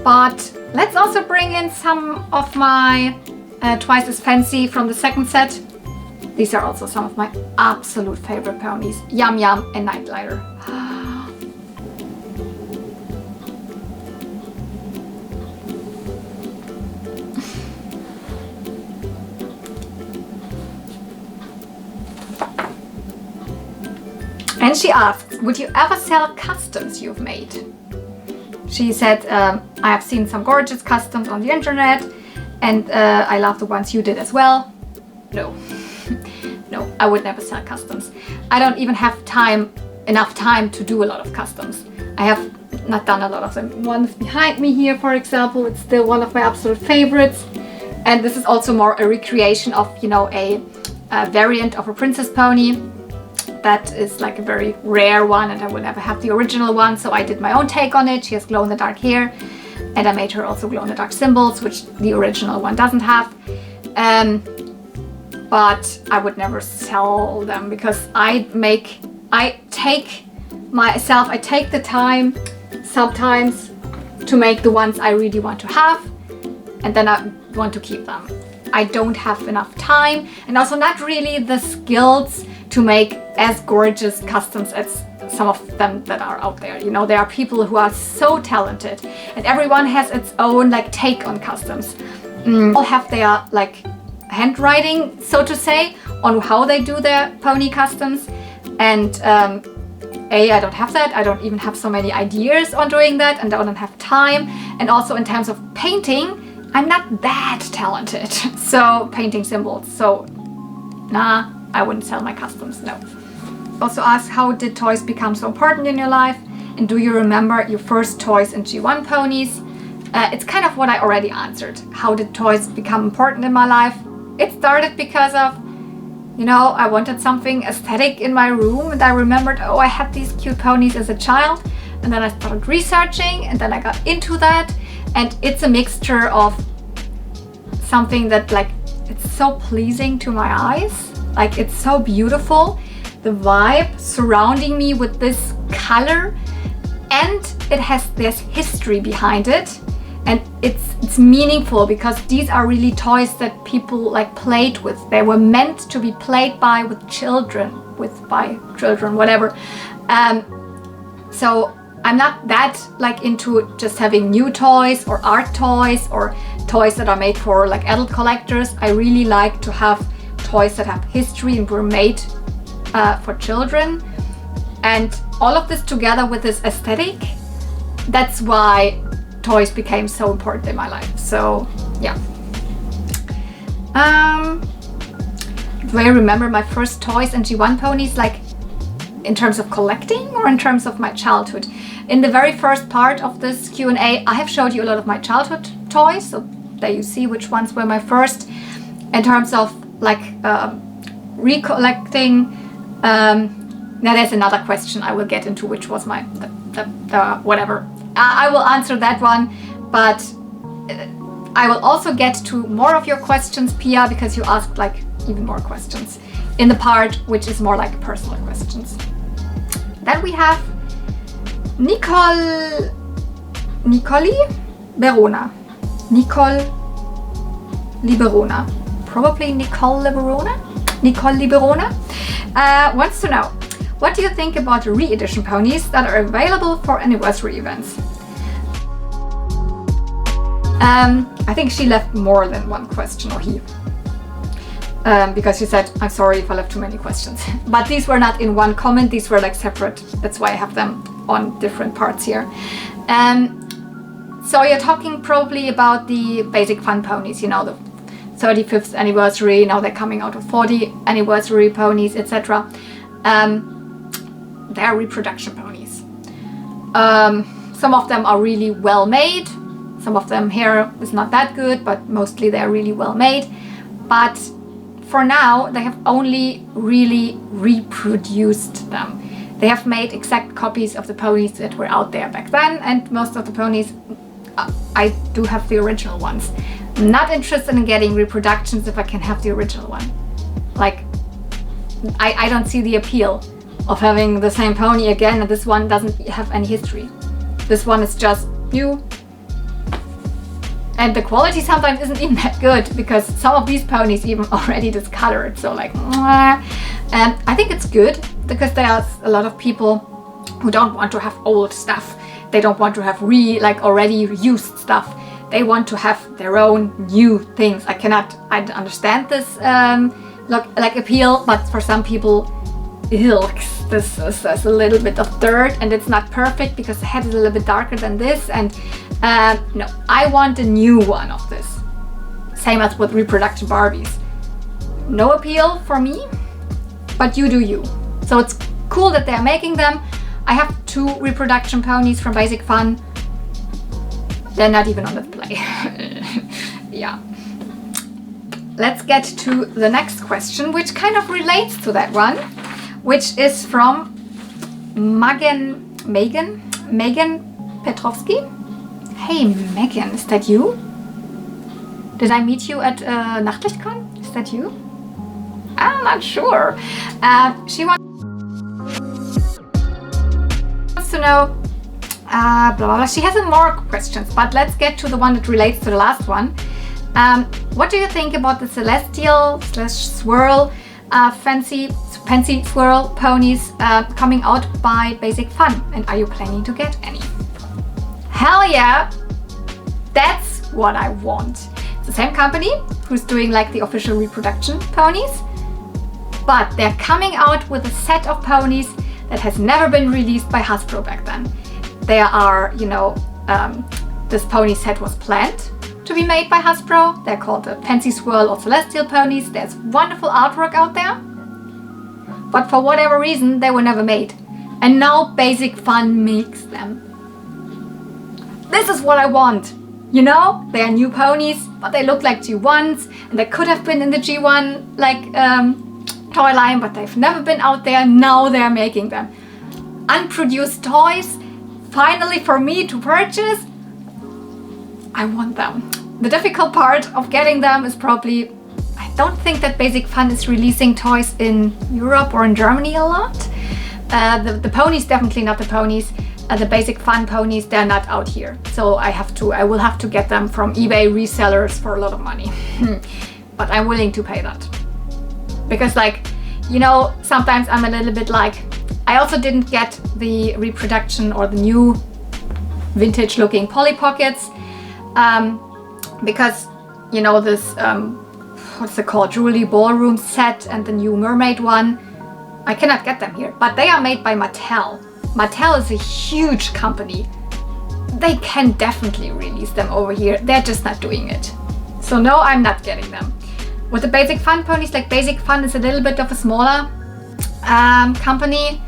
A: But let's also bring in some of my Twice as Fancy from the second set. These are also some of my absolute favorite ponies. Yum Yum and Night Glider. And she asks, would you ever sell customs you've made? She said, I have seen some gorgeous customs on the internet, and I love the ones you did as well. No, no, I would never sell customs. I don't even have enough time to do a lot of customs. I have not done a lot of them. One behind me here, for example, it's still one of my absolute favorites. And this is also more a recreation of, a variant of a princess pony. That is like a very rare one, and I will never have the original one, so I did my own take on it. She has glow-in-the-dark hair, and I made her also glow-in-the-dark symbols, which the original one doesn't have. But I would never sell them because I take the time sometimes to make the ones I really want to have, and then I want to keep them. I don't have enough time, and also not really the skills to make as gorgeous customs as some of them that are out there. There are people who are so talented, and everyone has its own take on customs. All have their handwriting, so to say, on how they do their pony customs. And I don't have that. I don't even have so many ideas on doing that, and I don't have time. And also in terms of painting, I'm not that talented. So painting symbols. So nah, I wouldn't sell my customs, no. Also ask, how did toys become so important in your life? And do you remember your first toys and G1 ponies? It's kind of what I already answered. How did toys become important in my life? It started because of You know, I wanted something aesthetic in my room, and I remembered, oh, I had these cute ponies as a child, and then I started researching, and then I got into that, and it's a mixture of something that, like, it's so pleasing to my eyes, like it's so beautiful, the vibe surrounding me with this color, and there's history behind it, and it's meaningful because these are really toys that people like played with. They were meant to be played by children, whatever. So I'm not that like into just having new toys or art toys or toys that are made for like adult collectors. I really like to have toys that have history and were made for children, and all of this together with this aesthetic, that's why toys became so important in my life. So yeah. Do I remember my first toys and G1 ponies, like in terms of collecting or in terms of my childhood? In the very first part of this Q&A, I have showed you a lot of my childhood toys, so there you see which ones were my first. In terms of like recollecting, now there's another question I will get into, which was my whatever. I will answer that one, but I will also get to more of your questions, Pia, because you asked like even more questions in the part which is more like personal questions. Then we have Nicole Liberona. Probably Nicole Liberona wants to know, what do you think about re-edition ponies that are available for anniversary events? I think she left more than one question, or he. Because she said, I'm sorry if I left too many questions. But these were not in one comment, these were like separate. That's why I have them on different parts here. So you're talking probably about the basic fun ponies, you know, the 35th anniversary, now they're coming out with 40 anniversary ponies, etc. They're reproduction ponies. Some of them are really well made. Some of them here is not that good, but mostly they're really well made. But for now, they have only really reproduced them. They have made exact copies of the ponies that were out there back then, and most of the ponies, I do have the original ones. I'm not interested in getting reproductions if I can have the original one. Like, I don't see the appeal of having the same pony again, and this one doesn't have any history. This one is just new. And the quality sometimes isn't even that good, because some of these ponies even already discolored. So like, and I think it's good because there's a lot of people who don't want to have old stuff. They don't want to have already used stuff. They want to have their own new things. I understand this appeal, but for some people, this is a little bit of dirt and it's not perfect because the head is a little bit darker than this, and no, I want a new one of this. Same as with reproduction Barbies. No appeal for me, but you do you. So it's cool that they're making them. I have 2 reproduction ponies from Basic Fun. They're not even on display. Yeah. Let's get to the next question, which kind of relates to that one, which is from Megan Petrovsky. Hey Megan, is that you? Did I meet you at Nachtlichtcon? Is that you? I'm not sure. She wants to know, blah, blah, blah. She has more questions, but let's get to the one that relates to the last one. What do you think about the Celestial/Swirl fancy swirl ponies coming out by Basic Fun? And are you planning to get any? Hell yeah! That's what I want. It's the same company who's doing like the official reproduction ponies, but they're coming out with a set of ponies that has never been released by Hasbro back then. There are, this pony set was planned to be made by Hasbro. They're called the Fancy Swirl or Celestial ponies. There's wonderful artwork out there, but for whatever reason they were never made. And now Basic Fun makes them. This is what I want. They are new ponies, but they look like G1s, and they could have been in the G1 toy line, but they've never been out there. Now they're making them. Unproduced toys, finally for me to purchase. I want them. The difficult part of getting them is probably, I don't think that Basic Fun is releasing toys in Europe or in Germany a lot. The ponies, definitely not the ponies. The Basic Fun ponies, they're not out here. So I will have to get them from eBay resellers for a lot of money. But I'm willing to pay that. Because like, you know, sometimes I'm a little bit like, I also didn't get the reproduction or the new vintage looking Polly Pockets. Because, you know, this, what's it called, Jewelry Ballroom set and the new mermaid one, I cannot get them here. But they are made by Mattel. Mattel is a huge company. They can definitely release them over here. They're just not doing it. So no, I'm not getting them. With the Basic Fun ponies, like Basic Fun is a little bit of a smaller company.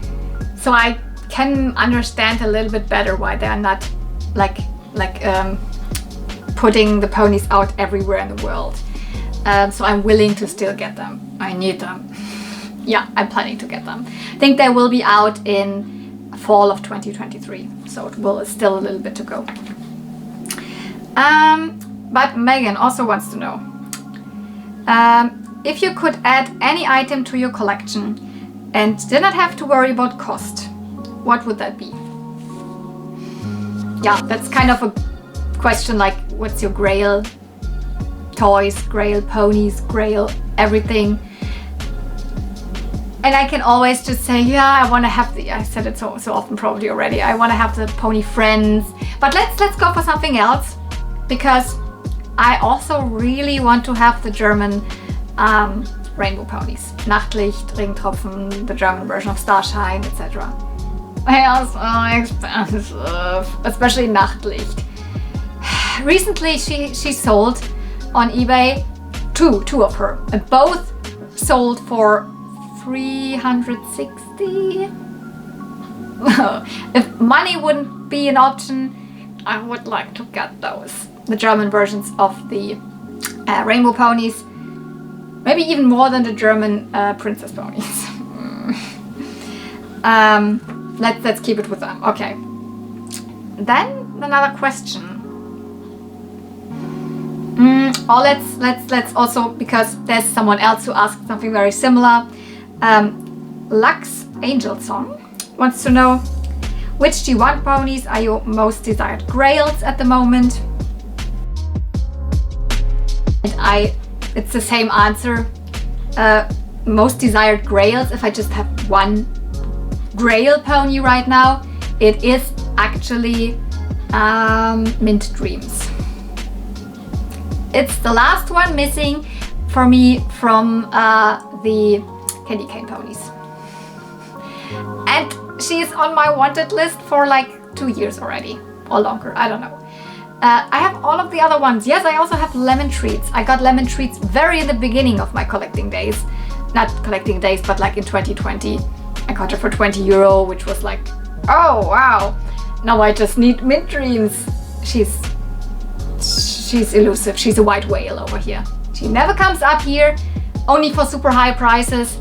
A: So I can understand a little bit better why they are not like putting the ponies out everywhere in the world. So I'm willing to still get them. I need them. Yeah, I'm planning to get them. I think they will be out in fall of 2023. So it will still a little bit to go. But Megan also wants to know, if you could add any item to your collection and did not have to worry about cost, what would that be? Yeah, that's kind of a question like, what's your grail toys, grail ponies, grail everything? And I can always just say, yeah, I want to have the, I said it so often probably already, I want to have the pony friends. But let's go for something else, because I also really want to have the German rainbow ponies. Nachtlicht, Regentropfen, the German version of Starshine, etc. They are so expensive, especially Nachtlicht. Recently she sold on eBay two of her, and both sold for 360. If money wouldn't be an option, I would like to get those, the German versions of the rainbow ponies, maybe even more than the German princess ponies. Let's keep it with them. Okay. Then another question. Let's also, because there's someone else who asked something very similar. Lux Angel Song wants to know, which G1 ponies are your most desired grails at the moment? And it's the same answer. Most desired grails, if I just have one grail pony right now, it is actually Mint Dreams. It's the last one missing for me from the Candy Cane ponies. And she's on my wanted list for like 2 years already, or longer, I don't know. I have all of the other ones. Yes, I also have Lemon Treats. I got Lemon Treats very in the beginning of my collecting days. Not collecting days, but like in 2020. I got her for €20, which was like, oh wow. Now I just need Mint Dreams. She's elusive. She's a white whale over here. She never comes up here, only for super high prices,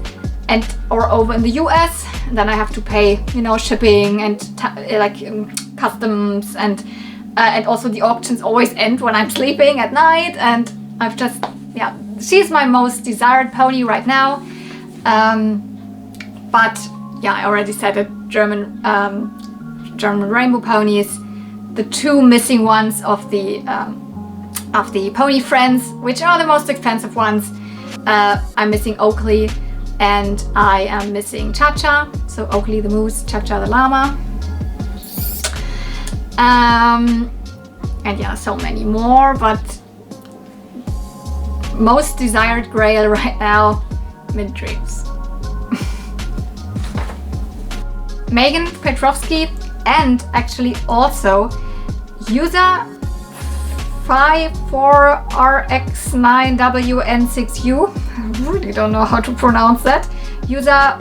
A: or over in the US. And then I have to pay, you know, shipping and customs, and also the auctions always end when I'm sleeping at night. And I've just, yeah, she's my most desired pony right now. But yeah, I already said it. German rainbow ponies. The two missing ones of the pony friends, which are the most expensive ones. I'm missing Oakley, and I am missing Cha-Cha. So Oakley the moose, Cha-Cha the llama. And yeah, so many more, but most desired grail right now, Mint Dreams. Megan Petrovsky, and actually also user 54RX9WN6U. I really don't know how to pronounce that. User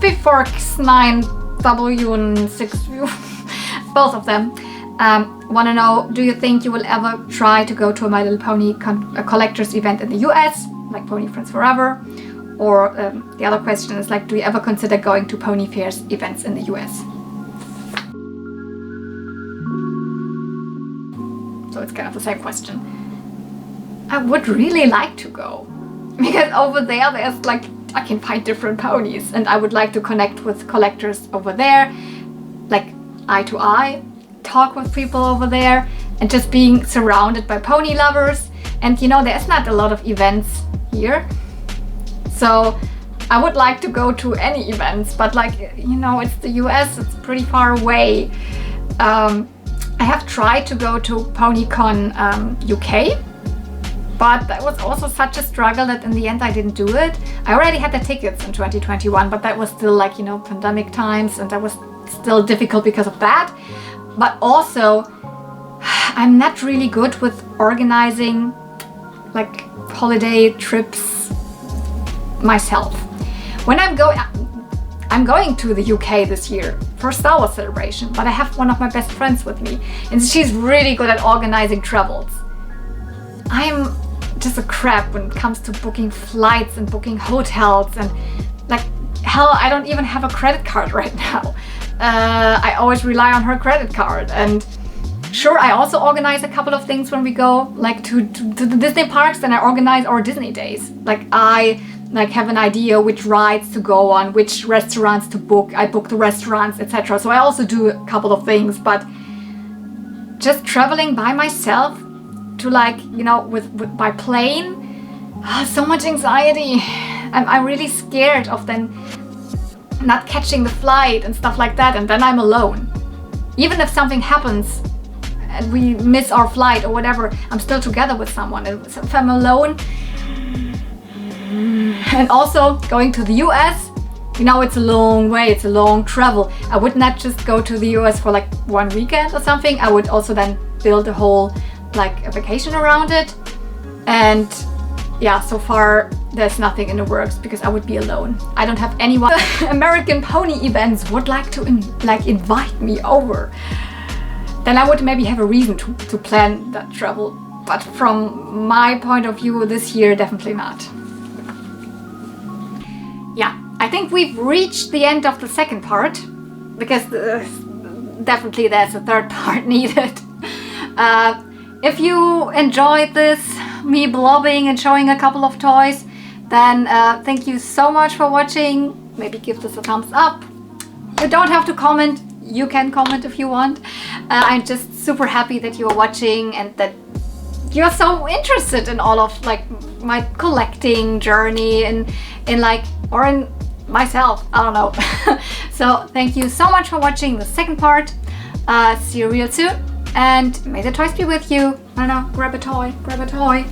A: 54RX9WN6U. Both of them want to know, do you think you will ever try to go to a My Little Pony collector's event in the US, like Pony Friends Forever? Or the other question is like, do you ever consider going to pony fairs events in the US? So it's kind of the same question. I would really like to go, because over there's like, I can find different ponies, and I would like to connect with collectors over there, like eye to eye, talk with people over there, and just being surrounded by pony lovers. And you know, there's not a lot of events here, so I would like to go to any events, but like, you know, it's the US, it's pretty far away. I have tried to go to PonyCon UK, but that was also such a struggle that in the end I didn't do it. I already had the tickets in 2021, but that was still like, you know, pandemic times, and that was still difficult because of that. But also, I'm not really good with organizing like holiday trips myself. When I'm going to the UK this year for Star Wars Celebration, but I have one of my best friends with me, and she's really good at organizing travels. I'm just a crap when it comes to booking flights and booking hotels, and like, hell, I don't even have a credit card right now. I always rely on her credit card, and sure, I also organize a couple of things when we go like to the Disney parks, and I organize our Disney days. Like, I have an idea which rides to go on, which restaurants to book. I book the restaurants, etc. So I also do a couple of things, but just traveling by myself to, like, you know, with by plane, so much anxiety. I'm really scared of then not catching the flight and stuff like that, and then I'm alone. Even if something happens and we miss our flight or whatever, I'm still together with someone. And if I'm alone, and also going to the US, you know, it's a long way, it's a long travel. I would not just go to the US for like one weekend or something. I would also then build a whole like a vacation around it. And yeah, so far there's nothing in the works because I would be alone. I don't have anyone. American pony events would like to invite me over. Then I would maybe have a reason to plan that travel. But from my point of view this year, definitely not. Yeah, I think we've reached the end of the second part, because definitely there's a third part needed. If you enjoyed this, me blobbing and showing a couple of toys, then thank you so much for watching. Maybe give this a thumbs up. You don't have to comment. You can comment if you want. I'm just super happy that you're watching and that you're so interested in all of like my collecting journey and in like, or in myself, I don't know. So thank you so much for watching the second part. See you real soon, and may the toys be with you. I don't know, grab a toy, grab a toy.